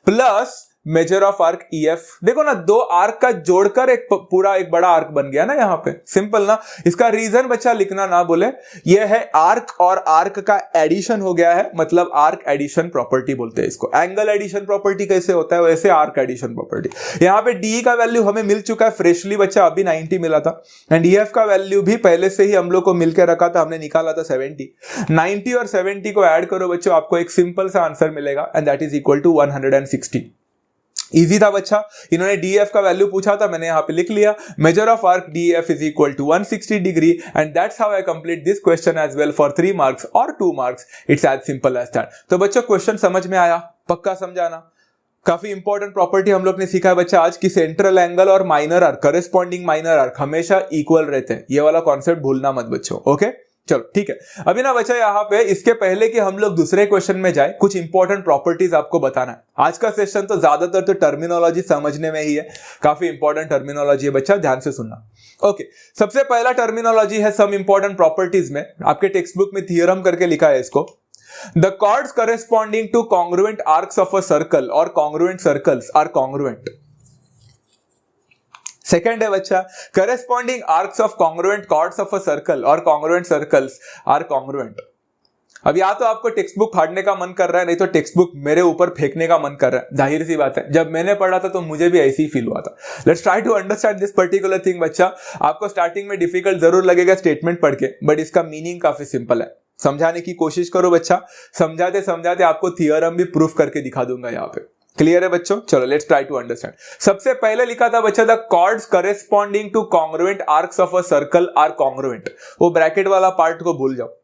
plus measure of arc EF। देखो ना, दो आर्क का जोड़कर एक पूरा एक बड़ा आर्क बन गया ना यहाँ पे, सिंपल ना। इसका रीजन बच्चा लिखना ना बोले, ये है आर्क और आर्क का एडिशन हो गया है, मतलब आर्क एडिशन प्रॉपर्टी बोलते हैं इसको। एंगल एडिशन प्रॉपर्टी कैसे होता है, वैसे आर्क एडिशन प्रॉपर्टी। यहाँ पे DE का वैल्यू हमें मिल चुका है फ्रेशली बच्चा, अभी 90 मिला था, एंड EF का वैल्यू भी पहले से ही हम लोग को मिलकर रखा था, हमने निकाला था 70। 90 और 70 को ऐड करो बच्चों, आपको एक सिंपल सा आंसर मिलेगा, and that is equal to 160। Easy था बच्चा। इन्होंने DEF का वैल्यू पूछा था, मैंने यहां पे लिख लिया, measure of arc DEF is equal to 160 degree, and that's how I complete this question as well for 3 marks और 2 marks. It's as simple as that. तो बच्चों क्वेश्चन समझ में आया? पक्का समझाना। काफी इंपॉर्टेंट प्रॉपर्टी हम लोग ने सीखा है बच्चा आज की, सेंट्रल एंगल और minor arc, corresponding minor arc हमेशा इक्वल रहते हैं। ये वाला कॉन्सेप्ट भूलना मत बच्चों, ओके। चलो ठीक है। अभी ना बच्चा यहाँ पे, इसके पहले कि हम लोग दूसरे क्वेश्चन में जाए, कुछ इंपॉर्टेंट प्रॉपर्टीज आपको बताना है। आज का सेशन तो ज्यादातर तो टर्मिनोलॉजी समझने में ही है, काफी इंपॉर्टेंट टर्मिनोलॉजी है बच्चा, ध्यान से सुनना। ओके, सबसे पहला टर्मिनोलॉजी है सम इंपॉर्टेंट प्रॉपर्टीज में, आपके टेक्स्ट बुक में थियरम करके लिखा है इसको। The chords corresponding to congruent arcs of a circle और congruent circles are congruent. Second है बच्चा, corresponding arcs of congruent chords of a circle और कॉन्ग्रुएंट सर्कल्स आर कॉन्ग्रुएंट। अब या तो आपको टेक्स्ट बुक फाड़ने का मन कर रहा है, नहीं तो टेक्स्ट बुक मेरे ऊपर फेंकने का मन कर रहा है। जाहिर सी बात है, जब मैंने पढ़ा था तो मुझे भी ऐसे ही फील हुआ था। Let's try to understand this particular thing बच्चा। आपको स्टार्टिंग में डिफिकल्ट जरूर लगेगा स्टेटमेंट पढ़ के, बट इसका मीनिंग काफी सिंपल है। समझाने की कोशिश करो बच्चा, समझाते समझाते आपको थियोरम भी प्रूफ करके दिखा दूंगा यहाँ पे। क्लियर है बच्चों? चलो लेट्स ट्राई टू अंडरस्टैंड। सबसे पहले लिखा था बच्चा, the chords corresponding to congruent arcs of a circle are congruent. वो ब्रैकेट वाला पार्ट को भूल जाओ।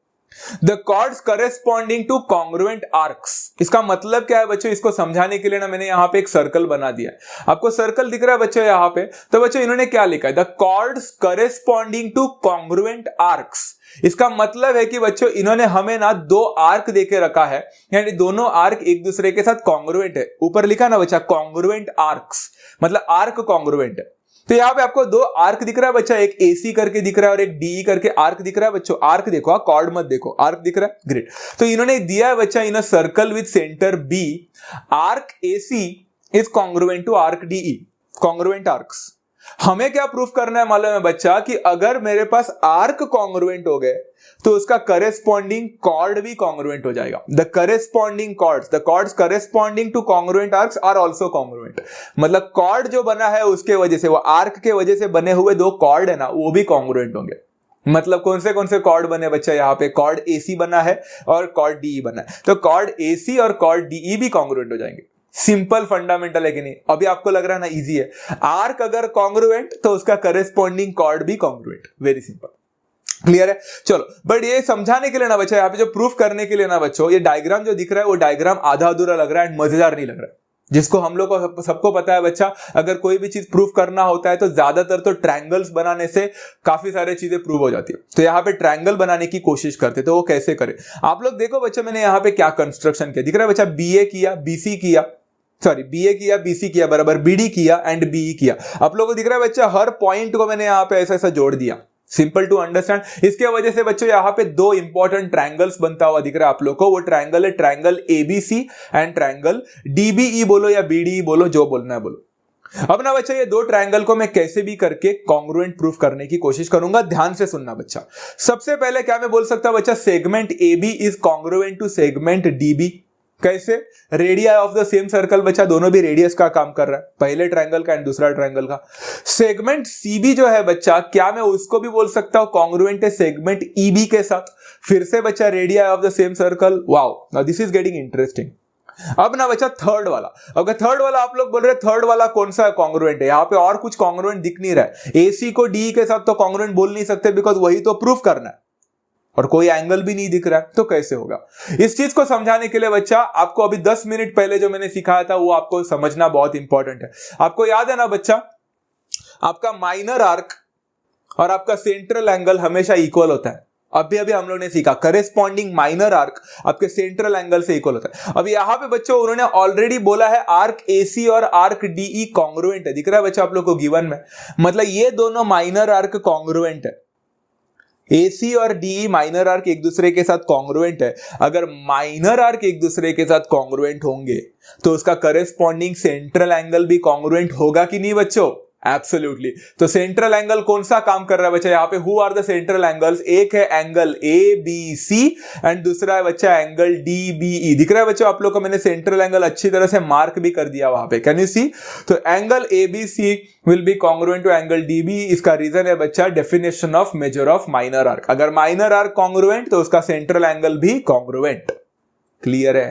The chords corresponding to congruent arcs, इसका मतलब क्या है बच्चों? इसको समझाने के लिए ना मैंने यहाँ पे एक सर्कल बना दिया है। आपको सर्कल दिख रहा है बच्चों यहाँ पे? तो बच्चों इन्होंने क्या लिखा है? The chords corresponding to congruent arcs. इसका मतलब है कि बच्चों इन्होंने हमें ना दो आर्क देके रखा है, यानी दोनों आर्क एक दूसरे के साथ कॉन्ग्रुएंट है। ऊपर लिखा ना बच्चा कॉन्ग्रुएंट आर्क्स, मतलब आर्क कॉन्ग्रुएंट है। तो यहाँ पे आपको दो आर्क दिख रहा है बच्चा, एक AC करके दिख रहा है और एक DE करके आर्क दिख रहा है बच्चों। आर्क देखो, कॉर्ड मत देखो, आर्क दिख रहा है, ग्रेट। तो इन्होंने दिया है बच्चा, in a circle with centre B, arc AC is congruent to arc DE, congruent arcs. हमें क्या प्रूफ करना है मालूम है बच्चा? कि अगर मेरे पास आर्क कॉन्ग्रुएंट हो गए तो उसका करेस्पॉन्डिंग कॉर्ड भी कॉन्ग्रुएंट हो जाएगा। The corresponding chords, the chords corresponding to congruent arcs are also congruent. मतलब कॉर्ड जो बना है उसके वजह से, वो आर्क के वजह से बने हुए दो कॉर्ड है ना, वो भी कॉन्ग्रुएंट होंगे। मतलब कौन से कॉर्ड बने बच्चा? यहाँ पे कॉर्ड AC बना है और कॉर्ड DE बना है, तो कॉर्ड AC और कॉर्ड DE भी कॉन्ग्रुएंट हो जाएंगे। सिंपल फंडामेंटल है कि नहीं? अभी आपको लग रहा है ना इजी है। आर्क अगर कॉन्ग्रुएंट तो उसका करेस्पॉन्डिंग कॉर्ड भी कॉन्ग्रुएंट, वेरी सिंपल। क्लियर है? चलो, बट ये समझाने के लिए ना बच्चा, यहाँ पे जो प्रूफ करने के लिए ना बच्चों, ये डायग्राम जो दिख रहा है वो डायग्राम आधा अधूरा लग रहा है एंड मजेदार नहीं लग रहा है। जिसको हम लोग को सबको पता है बच्चा, अगर कोई भी चीज प्रूफ करना होता है तो ज्यादातर तो ट्रायंगल्स बनाने से काफी सारी चीजें प्रूव हो जाती है। तो यहाँ पे ट्रायंगल बनाने की कोशिश करते, तो वो कैसे करें? आप लोग देखो बच्चा, मैंने यहाँ पे क्या कंस्ट्रक्शन किया दिख रहा है बच्चा? BA किया, BC किया, सॉरी BA किया, BC किया बराबर BD किया एंड BE किया। आप लोगों को दिख रहा है बच्चा, हर पॉइंट को मैंने यहाँ पे ऐसा ऐसा जोड़ दिया। Simple to understand. इसके वजह से बच्चों यहाँ पे दो इंपॉर्टेंट ट्रायंगल्स बनता हुआ दिख रहा है आप लोग को। वो ट्रायंगल है triangle ABC and triangle DBE बोलो या BDE बोलो, जो बोलना है बोलो। अब ना बच्चा, ये दो ट्रायंगल को मैं कैसे भी करके कॉन्ग्रुएंट प्रूफ करने की कोशिश करूंगा। ध्यान से सुनना बच्चा। सबसे पहले क्या मैं बोल सकता हूं बच्चा? Segment AB is congruent to segment DB। कैसे? Radii of the same circle बच्चा, दोनों भी रेडियस का काम कर रहा है, पहले ट्रायंगल का एंड दूसरा ट्रायंगल का। सेगमेंट CB जो है बच्चा, क्या मैं उसको भी बोल सकता हूं कॉन्ग्रुएंट है सेगमेंट EB के साथ? फिर से बच्चा radio of the same circle. Wow, now this is getting interesting. अब ना बच्चा थर्ड वाला, अगर थर्ड वाला आप लोग बोल रहे थर्ड वाला कौन सा कॉन्ग्रुएंट है? यहाँ पे और कुछ कॉन्ग्रुएंट दिख नहीं रहा है। AC को DE के साथ तो कॉन्ग्रुएंट बोल नहीं सकते, बिकॉज वही तो प्रूफ करना है और कोई एंगल भी नहीं दिख रहा है, तो कैसे होगा? इस चीज को समझाने के लिए बच्चा, आपको अभी 10 मिनट पहले जो मैंने सिखाया था वो आपको समझना बहुत इंपॉर्टेंट है। आपको याद है ना बच्चा, आपका माइनर आर्क और आपका सेंट्रल एंगल हमेशा इक्वल होता है। अभी हम लोग ने सीखा करेस्पॉन्डिंग माइनर आर्क आपके सेंट्रल एंगल से इक्वल होता है। अब यहाँ पे बच्चों उन्होंने ऑलरेडी बोला है आर्क AC और आर्क DE कॉन्ग्रुएंट है। दिख रहा है बच्चा आप लोग को गिवन में? मतलब ये दोनों माइनर आर्क कॉन्ग्रुएंट है। AC और DE माइनर आर्क एक दूसरे के साथ कॉन्ग्रुएंट है। अगर माइनर आर्क एक दूसरे के साथ कॉन्ग्रुएंट होंगे तो उसका करेस्पॉन्डिंग सेंट्रल एंगल भी कॉन्ग्रुएंट होगा कि नहीं बच्चों? एब्सोल्युटली। तो सेंट्रल एंगल कौन सा काम कर रहा है बच्चा यहाँ पे? Who are the central angles? एक है एंगल ABC एंड दूसरा है बच्चा एंगल DBE। दिख रहा है बच्चों आप लोग को? मैंने सेंट्रल एंगल अच्छी तरह से मार्क भी कर दिया वहां पे, कैन यू सी? तो angle ABC will be congruent to angle DBE। इसका रीजन है बच्चा definition of measure of minor arc. अगर माइनर आर्क कॉन्ग्रुएंट तो उसका सेंट्रल एंगल भी कॉन्ग्रुएंट। क्लियर है?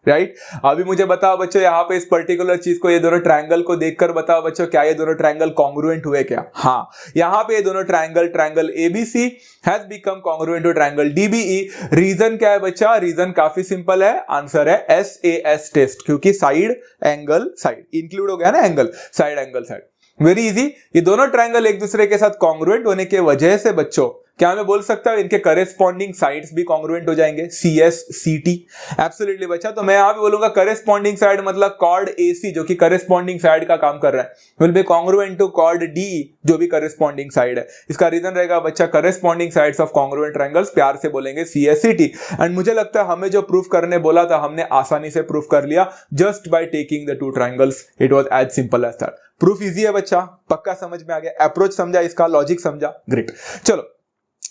राइट? अभी मुझे बताओ बच्चों, यहाँ पे इस पर्टिकुलर चीज को, ये दोनों ट्रायंगल को देखकर बताओ बच्चों, क्या ये दोनों ट्रायंगल कॉन्ग्रुएंट हुए क्या? हाँ, यहाँ पे ये दोनों triangle ABC has become congruent to triangle DBE। Reason क्या है बच्चा? रीजन काफी सिंपल है, आंसर है SAS टेस्ट, क्योंकि साइड एंगल साइड इंक्लूड हो गया ना, angle side angle side. Very easy. ये दोनों ट्रायंगल एक दूसरे के साथ कॉन्ग्रुएंट होने के वजह से बच्चों क्या मैं बोल सकता हूं इनके करेस्पॉन्डिंग साइड्स भी कॉन्ग्रुएंट हो जाएंगे, CS CT। एब्सोल्युटली बच्चा। तो मैं यहां पे बोलूंगा करेस्पॉन्डिंग साइड मतलब कॉर्ड AC जो कि करेस्पॉन्डिंग साइड का काम कर रहा है will be congruent to chord DE जो भी करेस्पॉन्डिंग साइड है। इसका रीजन रहेगा बच्चा corresponding sides of congruent triangles, प्यार से बोलेंगे CS CT। एंड मुझे लगता है हमें जो प्रूफ करने बोला था हमने आसानी से प्रूफ कर लिया just by taking the two triangles. It was as simple as that. Proof easy है बच्चा, पक्का समझ में आ गया? अप्रोच समझा, इसका लॉजिक समझा? ग्रेट। चलो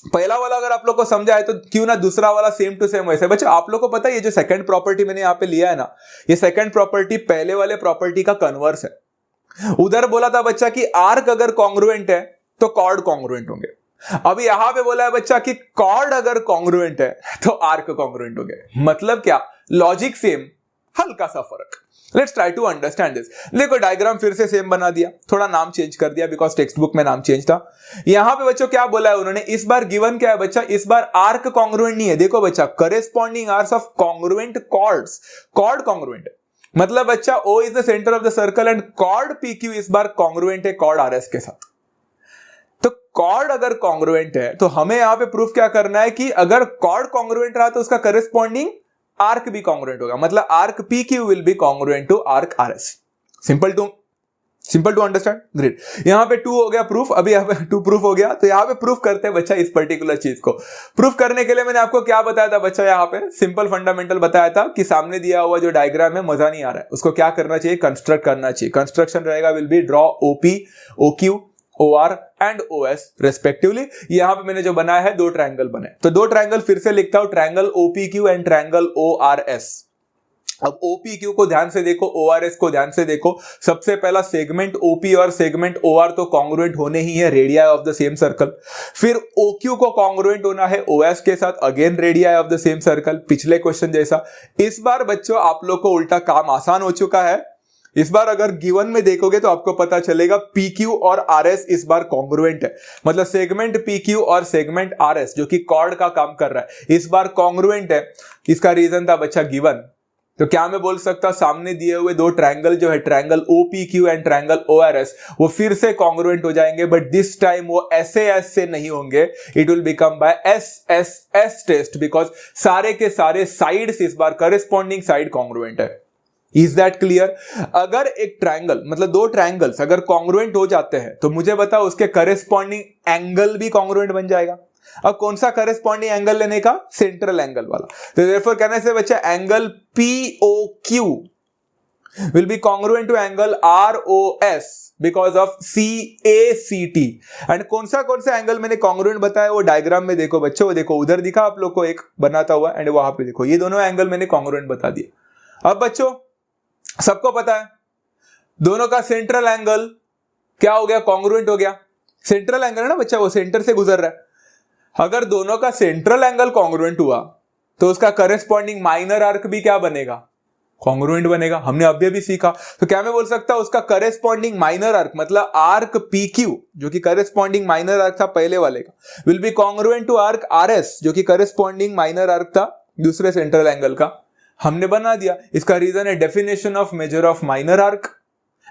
पहला वाला अगर आप लोग को समझा है तो क्यों ना दूसरा वाला सेम टू सेम वैसे। बच्चा आप लोग को पता है ये जो सेकंड प्रॉपर्टी मैंने यहां पे लिया है ना, ये सेकंड प्रॉपर्टी पहले वाले प्रॉपर्टी का कन्वर्स है। उधर बोला था बच्चा कि आर्क अगर कॉन्ग्रुएंट है तो कॉर्ड कॉन्ग्रुएंट होंगे। अब यहां पे बोला है बच्चा कि कॉर्ड अगर कॉन्ग्रुएंट है तो आर्क कॉन्ग्रुएंट होंगे। मतलब क्या, लॉजिक सेम, हल्का सा फर्क। Let's try to understand this. देखो डायग्राम फिर से सेम बना दिया, थोड़ा नाम चेंज कर दिया बिकॉज टेक्स्ट बुक में नाम चेंज था। यहां पे बच्चों क्या बोला है उन्होंने, इस बार गिवन क्या है बच्चा, इस बार आर्क कॉन्ग्रुएंट नहीं है। देखो बच्चा, corresponding arcs of congruent chords, chord congruent है। मतलब बच्चा O is the centre of the circle and chord PQ इस बार कॉन्ग्रुएंट है कॉर्ड RS के साथ। तो कॉर्ड अगर कॉन्ग्रुएंट है तो हमें यहां पे प्रूफ क्या करना है कि अगर कॉर्ड कॉन्ग्रुएंट रहा तो उसका करेस्पॉन्डिंग आर्क भी कॉन्ग्रुएंट होगा। मतलब arc PQ will be congruent to arc RS। Simple to understand, great. यहां पे 2 हो गया प्रूफ, अभी यहां पे 2 प्रूफ हो गया। तो यहां पे प्रूफ करते हैं बच्चा इस पर्टिकुलर चीज को। प्रूफ करने के लिए मैंने आपको क्या बताया था बच्चा, यहां पे सिंपल फंडामेंटल बताया था कि सामने दिया हुआ जो डायग्राम है मजा नहीं आ रहा है, उसको क्या करना चाहिए, कंस्ट्रक्ट करना चाहिए। कंस्ट्रक्शन रहेगा will be draw OP, OQ, OR and OS respectively. यहां पे मैंने जो बनाया है 2 ट्रायंगल बने, तो 2 ट्रायंगल फिर से लिखता हूं, triangle OPQ and triangle ORS। अब OPQ को ध्यान से देखो, ORS को ध्यान से देखो। सबसे पहला सेगमेंट OP और सेगमेंट OR तो कॉन्ग्रुएंट होने ही है, radii of the same circle. फिर OQ को कॉन्ग्रुएंट होना है OS के साथ, again radii of the same circle, पिछले क्वेश्चन जैसा। इस बार बच्चों आप लोग को उल्टा काम आसान हो चुका है। इस बार अगर गिवन में देखोगे तो आपको पता चलेगा PQ और RS इस बार कॉन्ग्रुएंट है। मतलब सेगमेंट PQ और सेगमेंट RS जो कि कॉर्ड का काम कर रहा है इस बार कॉन्ग्रुएंट है। इसका रीजन था बच्चा गिवन। तो क्या मैं बोल सकता, सामने दिए हुए 2 ट्रायंगल जो है, triangle OPQ and triangle ORS, वो फिर से कॉन्ग्रुएंट हो जाएंगे, बट दिस टाइम वो SAS से नहीं होंगे, it will become by SSS test, because सारे के सारे साइड्स इस बार करेस्पॉन्डिंग साइड कॉन्ग्रुएंट है। Is that clear? अगर एक ट्रायंगल मतलब 2 ट्रायंगल्स अगर कॉन्ग्रुएंट हो जाते हैं तो मुझे बताओ उसके करेस्पॉन्डिंग एंगल भी कॉन्ग्रुएंट बन जाएगा। अब कौन सा करेस्पॉन्डिंग एंगल लेने का, सेंट्रल एंगल वाला। तो देयरफॉर कहने से बच्चा angle POQ will be congruent to angle ROS because of CACT। And कौन सा एंगल मैंने कॉन्ग्रुएंट बताया वो डायग्राम में देखो बच्चों, वो देखो उधर दिखा आप लोग को एक बनाता हुआ, एंड वहां पे देखो ये दोनों एंगल मैंने कॉन्ग्रुएंट बता दिए। अब बच्चों सबको पता है दोनों का सेंट्रल एंगल क्या हो गया, कॉन्ग्रुएंट हो गया। सेंट्रल एंगल है ना बच्चा, वो सेंटर से गुजर रहा है। अगर दोनों का सेंट्रल एंगल कॉन्ग्रुएंट हुआ तो उसका करेस्पॉन्डिंग माइनर आर्क भी क्या बनेगा, कॉन्ग्रुएंट बनेगा। हमने अभी सीखा। तो क्या मैं बोल सकता हूं उसका करेस्पॉन्डिंग माइनर आर्क मतलब आर्क PQ जो कि करेस्पॉन्डिंग माइनर आर्क था पहले वाले का, will be congruent to arc RS जो कि करेस्पॉन्डिंग माइनर आर्क था दूसरे सेंट्रल एंगल का। हमने बना दिया। इसका रीजन है definition of measure of minor arc,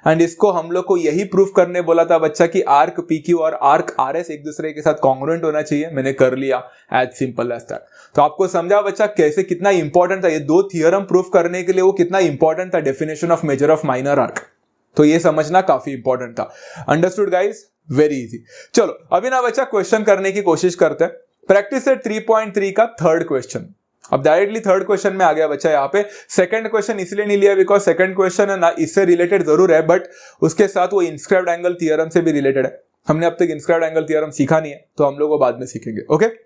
and इसको हम लोग को यही प्रूफ करने बोला था बच्चा कि आर्क PQ और आर्क RS एक दूसरे के साथ कॉन्ग्रुएंट होना चाहिए। मैंने कर लिया, एज सिंपल एज दैट। तो आपको समझा बच्चा कैसे कितना इंपॉर्टेंट था ये 2 थियरम प्रूफ करने के लिए, वो कितना इंपॉर्टेंट था definition of measure of minor arc. तो ये समझना काफी इंपॉर्टेंट था। Understood guys, very easy. चलो अभी ना बच्चा क्वेश्चन करने की कोशिश करते हैं। प्रैक्टिस सेट 3.3 का 3rd क्वेश्चन। अब डायरेक्टली 3rd क्वेश्चन में आ गया बच्चा। यहाँ पे 2nd क्वेश्चन इसलिए नहीं लिया बिकॉज 2nd क्वेश्चन है ना, इससे रिलेटेड जरूर है बट उसके साथ वो इंस्क्राइब्ड एंगल थ्योरम से भी रिलेटेड है। हमने अब तक इंस्क्राइब्ड एंगल थ्योरम सीखा नहीं है तो हम लोग वो बाद में सीखेंगे। ओके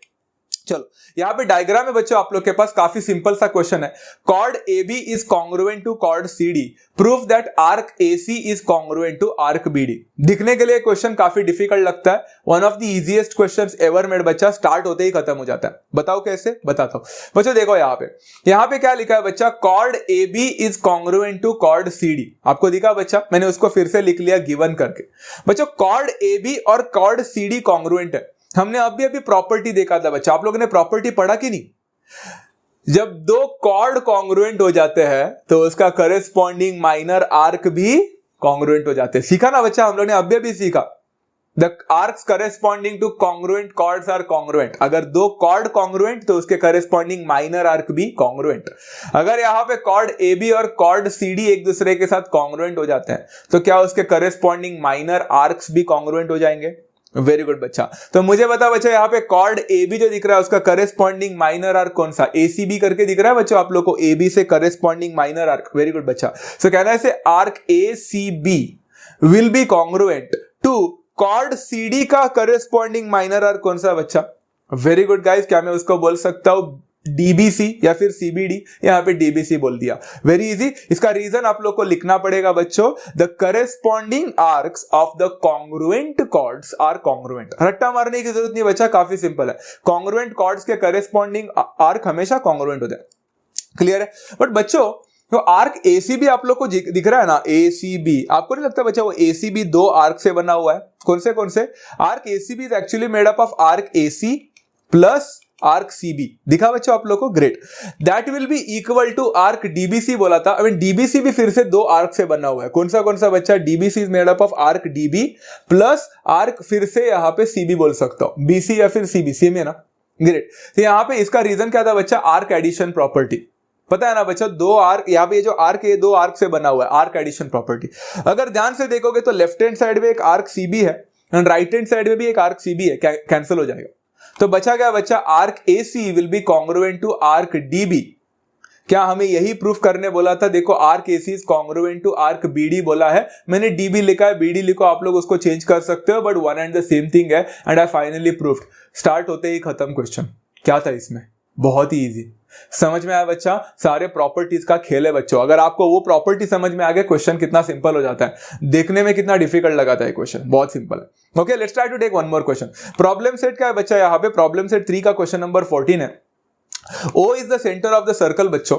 चलो यहाँ पे डायग्राम में बच्चों आप लोग के पास काफी सिंपल सा क्वेश्चन है। Chord AB is congruent to chord CD, proof that arc AC is congruent to arc BD। दिखने के लिए क्वेश्चन काफी डिफिकल्ट लगता है, one of the easiest questions ever made बच्चा, स्टार्ट होते ही खत्म हो जाता है। बताओ कैसे, बताता हूं बच्चों। देखो यहाँ पे क्या लिखा है बच्चा, chord AB is congruent to chord CD। आपको दिखा बच्चा, मैंने उसको फिर से लिख लिया गिवन करके। बच्चों कॉर्ड AB और कॉर्ड CD कॉन्ग्रुएंट है। हमने अभी प्रॉपर्टी देखा था बच्चा, आप लोगों ने प्रॉपर्टी पढ़ा कि नहीं? जब 2 कॉर्ड कॉन्ग्रुएंट हो जाते हैं तो उसका करेस्पॉन्डिंग माइनर आर्क भी कॉन्ग्रुएंट हो जाते हैं। सीखा ना बच्चा, हम लोगों ने अभी सीखा। The arcs corresponding to congruent chords are congruent. अगर 2 कॉर्ड कॉन्ग्रुएंट तो उसके करेस्पॉन्डिंग माइनर आर्क भी कॉन्ग्रुएंट। अगर यहाँ पे कॉर्ड AB और कॉर्ड CD एक दूसरे के साथ कॉन्ग्रुएंट हो जाते हैं तो क्या उसके करेस्पॉन्डिंग माइनर आर्क्स भी कॉन्ग्रुएंट हो जाएंगे? वेरी गुड बच्चा। तो मुझे बता बच्चा, यहाँ पे कॉर्ड AB जो दिख रहा है उसका करेस्पॉन्डिंग माइनर आर्क कौन सा, ACB करके दिख रहा है बच्चों आप लोग को, AB से corresponding minor arc. Very good बच्चा। सो कहना है से arc ACB will be congruent to chord CD का करेस्पॉन्डिंग माइनर आर्क कौन सा बच्चा, वेरी गुड गाइस, क्या मैं उसको बोल सकता हूं डीबीसी या फिर सीबीडी, यहां पे डीबीसी बोल दिया। Very easy. इसका रीजन आप लोग को लिखना पड़ेगा बच्चों, the corresponding arcs of the congruent chords are congruent. रट्टा मारने की जरूरत नहीं बच्चा, काफी सिंपल है। कॉन्ग्रुएंट कॉर्ड्स के करेस्पॉन्डिंग आर्क हमेशा कॉन्ग्रुएंट होते हैं। क्लियर है? बट बच्चों तो आर्क एसीबी आप लोग को दिख रहा है ना, एसीबी, आपको नहीं लगता बच्चा वो एसीबी दो आर्क से बना हुआ है? कौन से? Arc A C B is actually made up of arc A C plus arc C B. दिखा बच्चों आप लोग को? Great. That will be equal to arc D B C बोला था। आई मीन डीबीसी भी फिर से दो आर्क से बना हुआ है। कौन सा बच्चा? DBC is made up of arc dB plus arc फिर से यहां पे सीबी बोल सकता हूं, बीसी या फिर सीबी, सेम है ना? ग्रेट। तो यहां पे इसका रीजन क्या था बच्चा? Arc addition property. पता है ना बच्चा, दो आर्क, यहां पे जो आर्क है दो आर्क से बना हुआ है, आर्क एडिशन प्रॉपर्टी। अगर ध्यान से देखोगे तो लेफ्ट हैंड साइड में एक आर्क सीबी है एंड राइट हैंड साइड में भी एक आर्क सीबी है, कैंसिल हो जाएगा। तो बचा क्या बच्चा? Arc A C will be congruent to arc D B. क्या हमें यही प्रूफ करने बोला था? देखो arc A C is congruent to arc B D बोला है, मैंने डीबी लिखा है, बीडी लिखो, आप लोग उसको चेंज कर सकते हो, but one and the same thing है and I finally proved. Start होते ही खत्म क्वेश्चन। क्या था इसमें? बहुत ही इजी। समझ में आया बच्चा? सारे प्रॉपर्टीज का खेल है बच्चों। अगर आपको वो प्रॉपर्टी समझ में आ गया, क्वेश्चन कितना सिंपल हो जाता है। देखने में कितना डिफिकल्ट लगाता है क्वेश्चन, बहुत सिंपल है। Okay, let's try to take one more question. Problem set क्या है बच्चा? यहाँ पे प्रॉब्लम सेट 3 का क्वेश्चन नंबर 14 है। O is the centre of the circle बच्चों।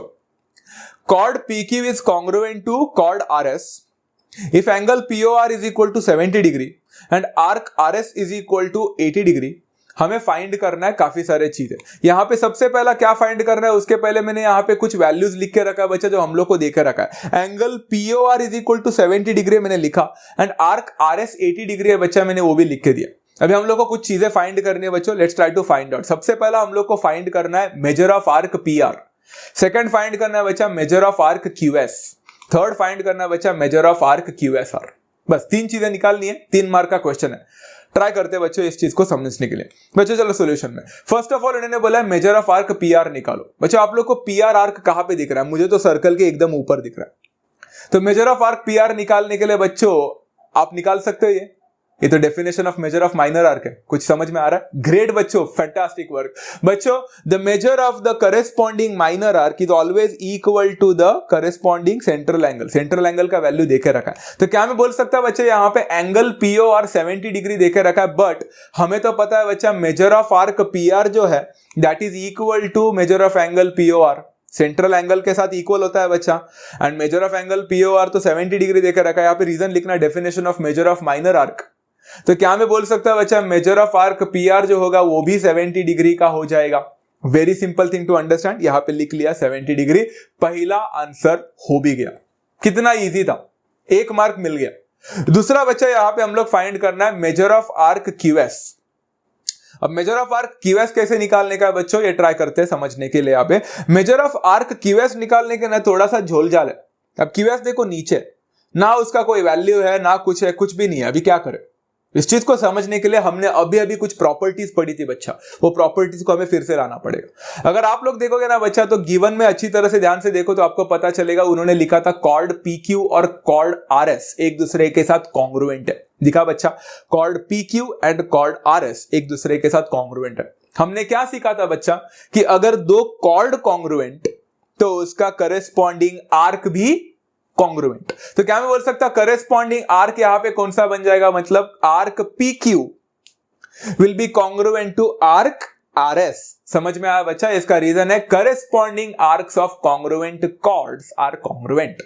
Chord PQ is congruent to chord RS if angle POR is equal to 70 degree and arc RS is equal to 80 degree। हमें find करना है काफी सारे चीजें। यहां पे सबसे पहला क्या फाइंड करना है, उसके पहले मैंने यहां पे कुछ वैल्यूज लिख के रखा है बच्चा, जो हम लोग को देखे रखा है। Angle POR is equal to 70 degree मैंने लिखा एंड आर्क RS 80 डिग्री है बच्चा, मैंने वो भी लिख के दिया। अभी हम लोग को कुछ चीजें फाइंड करनी है बच्चों। Let's try to find out. सबसे पहला हम लोग को फाइंड करना है measure of arc PR। Second find करना है बच्चा measure of arc QS। Third find करना है बच्चा मेजर ऑफ आर्क QSR। बस 3 चीजें निकालनी है, 3 मार्क का क्वेश्चन है। ट्राई करते हैं बच्चों इस चीज को समझने के लिए। बच्चों चलो सॉल्यूशन में। फर्स्ट ऑफ ऑल इन्होंने बोला है मेजर ऑफ आर्क PR निकालो। बच्चों आप लोग को PR आर्क कहां पे दिख रहा है? मुझे तो सर्कल के एकदम ऊपर दिख रहा है। तो मेजर ऑफ आर्क PR निकालने के लिए बच्चों आप निकाल सकते हो ये तो definition of measure of minor arc है। कुछ समझ में आ रहा है? ग्रेट बच्चों, फैंटास्टिक वर्क बच्चों। The measure of the corresponding minor arc is always equal to the corresponding central angle. Central angle का वैल्यू देके रखा है। तो क्या मैं बोल सकता बच्चे यहां पे एंगल POR 70 डिग्री देके रखा है, बट हमें तो पता है बच्चा मेजर ऑफ आर्क PR जो है that is equal to measure of angle POR। Central angle के साथ इक्वल होता है बच्चा and measure of angle POR तो 70 डिग्री देकर रखा है। यहां पे रीजन लिखना definition of measure of minor arc. तो क्या मैं बोल सकता हूं बच्चा मेजर ऑफ आर्क PR जो होगा वो भी 70 डिग्री का हो जाएगा। Very simple thing to understand. यहां पे लिख लिया 70 डिग्री। पहला आंसर हो भी गया। कितना इजी था, 1 मार्क मिल गया। दूसरा बच्चा यहां पे हम लोग फाइंड करना है मेजर ऑफ आर्क QS। अब मेजर ऑफ आर्क QS कैसे निकालने का है बच्चों, ये ट्राई करते हैं समझने के लिए। यहां पे मेजर ऑफ आर्क QS निकालने के ना थोड़ा सा झोलझाल है। अब QS देखो नीचे ना, उसका कोई वैल्यू है ना कुछ है, कुछ भी नहीं है। अभी क्या करें? इस चीज को समझने के लिए हमने अभी कुछ प्रॉपर्टीज पढ़ी थी बच्चा, वो प्रॉपर्टीज को हमें फिर से लाना पड़ेगा। अगर आप लोग देखोगे ना बच्चा तो गिवन में अच्छी तरह से ध्यान से देखो तो आपको पता चलेगा उन्होंने लिखा था कॉर्ड PQ और कॉर्ड RS एक दूसरे के साथ कॉन्ग्रुएंट है। दिखा बच्चा, chord PQ and chord RS एक दूसरे के साथ कॉन्ग्रुएंट है। हमने क्या सीखा था बच्चा कि अगर दो कॉर्ड कॉन्ग्रुएंट तो उसका करेस्पॉन्डिंग आर्क भी कॉन्ग्रुएंट। तो क्या मैं बोल सकता करेस्पॉन्डिंग आर्क यहां पे कौन सा बन जाएगा, मतलब arc PQ will be congruent to arc RS। समझ में आया बच्चा? इसका रीजन है corresponding arcs of congruent chords are congruent.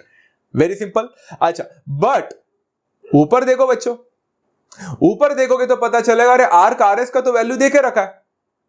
Very simple. अच्छा, बट ऊपर देखो बच्चों, ऊपर देखोगे तो पता चलेगा अरे आर्क RS का तो वैल्यू देके रखा है।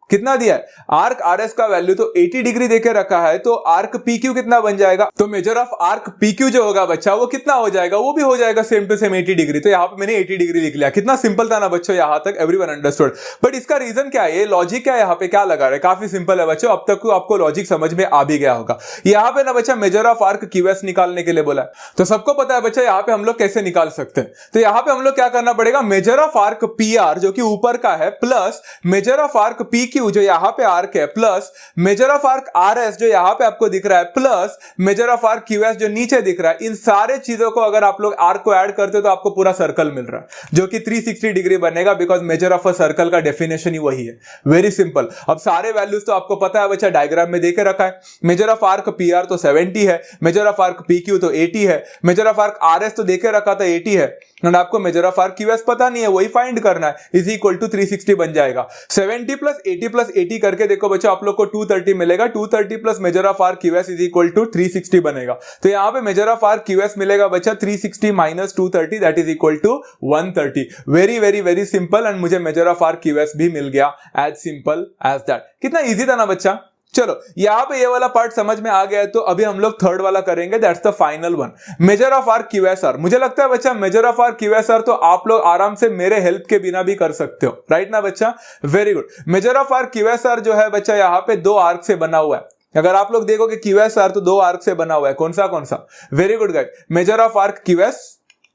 कितना दिया है? आर्क RS का वैल्यू तो 80 डिग्री देके रखा है, तो आर्क PQ कितना बन जाएगा? तो मेजर ऑफ आर्क PQ जो होगा बच्चा वो कितना हो जाएगा? वो भी हो जाएगा सेम टू सेम 80 डिग्री। तो यहां पे मैंने 80 डिग्री लिख लिया। कितना सिंपल था ना बच्चों, यहां तक एवरीवन अंडरस्टूड। बट इसका रीजन क्या है, ये लॉजिक क्या है, यहां पे क्या लगा रहे? काफी सिंपल है बच्चों, अब तक तो आपको लॉजिक समझ में आ भी गया होगा। यहां पे ना बच्चा मेजर ऑफ आर्क QS निकालने के लिए बोला है, तो सबको पता है बच्चा यहां पे हम लोग कैसे निकाल सकते हैं। तो यहां पे हम लोग क्या करना पड़ेगा, मेजर ऑफ आर्क PR जो कि ऊपर का है plus measure of arc PQ PQ जो यहाँ पे आर्क है plus measure of arc RS जो यहाँ पे आपको दिख रहा है plus measure of arc QS जो नीचे दिख रहा है, इन सारे चीजों को अगर आप लोग आर्क को ऐड करते हो तो आपको पूरा सर्कल मिल रहा है जो कि 360 डिग्री बनेगा, because measure of a circle का डेफिनेशन ही वही है। Very simple. अब सारे वैल्यूज तो आपको पता है बच्चा, डायग्राम में देके रखा है। मेजर ऑफ आर्क PR तो 70 है, मेजर ऑफ आर्क PQ तो 80 है, मेजर ऑफ आर्क RS तो देके रखा था 80 है, एंड आपको मेजर ऑफ आर्क QS पता नहीं है, वही फाइंड करना है, इज इक्वल टू 360 बन जाएगा। 70 प्लस 80 करके देखो बच्चों आप लोग को 230 मिलेगा। 230 plus measure of arc QS is equal to 360 बनेगा। तो यहां पे मेजर ऑफ आर्क QS मिलेगा बच्चा 360 minus 230 that is equal to 130। Very very very simple, and मुझे मेजर ऑफ आर्क QS भी मिल गया, एज सिंपल एज दैट। कितना इजी था ना बच्चा। चलो यहां पे ये वाला पार्ट समझ में आ गया है, तो अभी हम लोग थर्ड वाला करेंगे, that's the final one, major of arc QSR। मुझे लगता है बच्चा मेजर ऑफ आर्क QSR तो आप लोग आराम से मेरे हेल्प के बिना भी कर सकते हो, राइट ना बच्चा। Very good. Major of arc QSR जो है बच्चा यहाँ पे 2 आर्क से बना हुआ है। अगर आप लोग देखोगे QSR तो 2 आर्क से बना हुआ है, कौन सा। Very good guys, measure of arc QS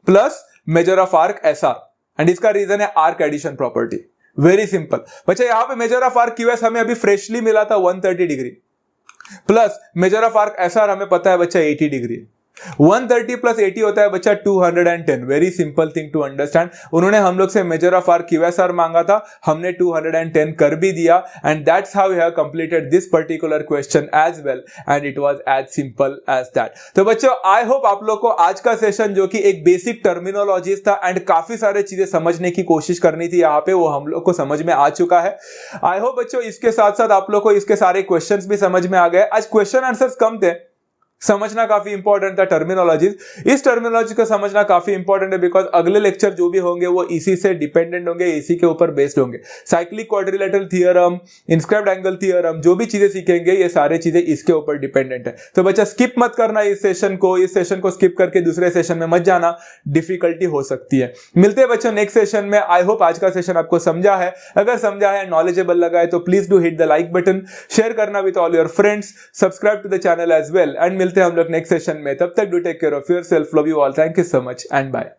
plus measure of arc SR, and इसका रीजन है arc addition property. Very simple बच्चा। यहां पे मेजर ऑफ आर्क QS हमें अभी फ्रेशली मिला था 130 degree, plus measure of arc SR हमें पता है बच्चा 80 डिग्री। 130 प्लस 80 होता है बच्चा 210। Very simple thing to understand. उन्होंने हम लोग से मेजर ऑफ आर्क QSR मांगा था, हमने 210 कर भी दिया, and that's how we have completed this particular question as well, and it was as simple as that. तो बच्चों आई होप आप लोग को आज का सेशन जो कि एक बेसिक टर्मिनोलॉजीज था एंड काफी सारे चीजें समझने की कोशिश करनी थी यहाँ पे, वो हम लोग को समझ में आ चुका है। आई होप बच्चों इसके साथ साथ आप लोग को इसके सारे क्वेश्चंस भी समझ में आ गए। आज क्वेश्चन आंसर्स कम थे, समझना काफी इंपॉर्टेंट था टर्मिनोलॉजीज। इस टर्मिनोलॉजी को समझना काफी इंपॉर्टेंट है, बिकॉज अगले लेक्चर जो भी होंगे वो इसी से डिपेंडेंट होंगे, इसी के ऊपर बेस्ड होंगे। Cyclic quadrilateral theorem, inscribed angle theorem, जो भी चीजें सीखेंगे ये सारी चीजें इसके ऊपर डिपेंडेंट है। तो बच्चा स्किप मत करना इस सेशन को स्किप करके दूसरे सेशन में मत जाना, डिफिकल्टी हो सकती है। मिलते हैं बच्चों नेक्स्ट सेशन में। आई होप आज का सेशन आपको समझा है। अगर समझा है, नॉलेजेबल लगा है तो please do hit the like button, share करना with all your friends, subscribe to the channel as well, and मिलते हैं हम लोग नेक्स्ट सेशन में। तब तक do take care of yourself, love you all, thank you so much and bye.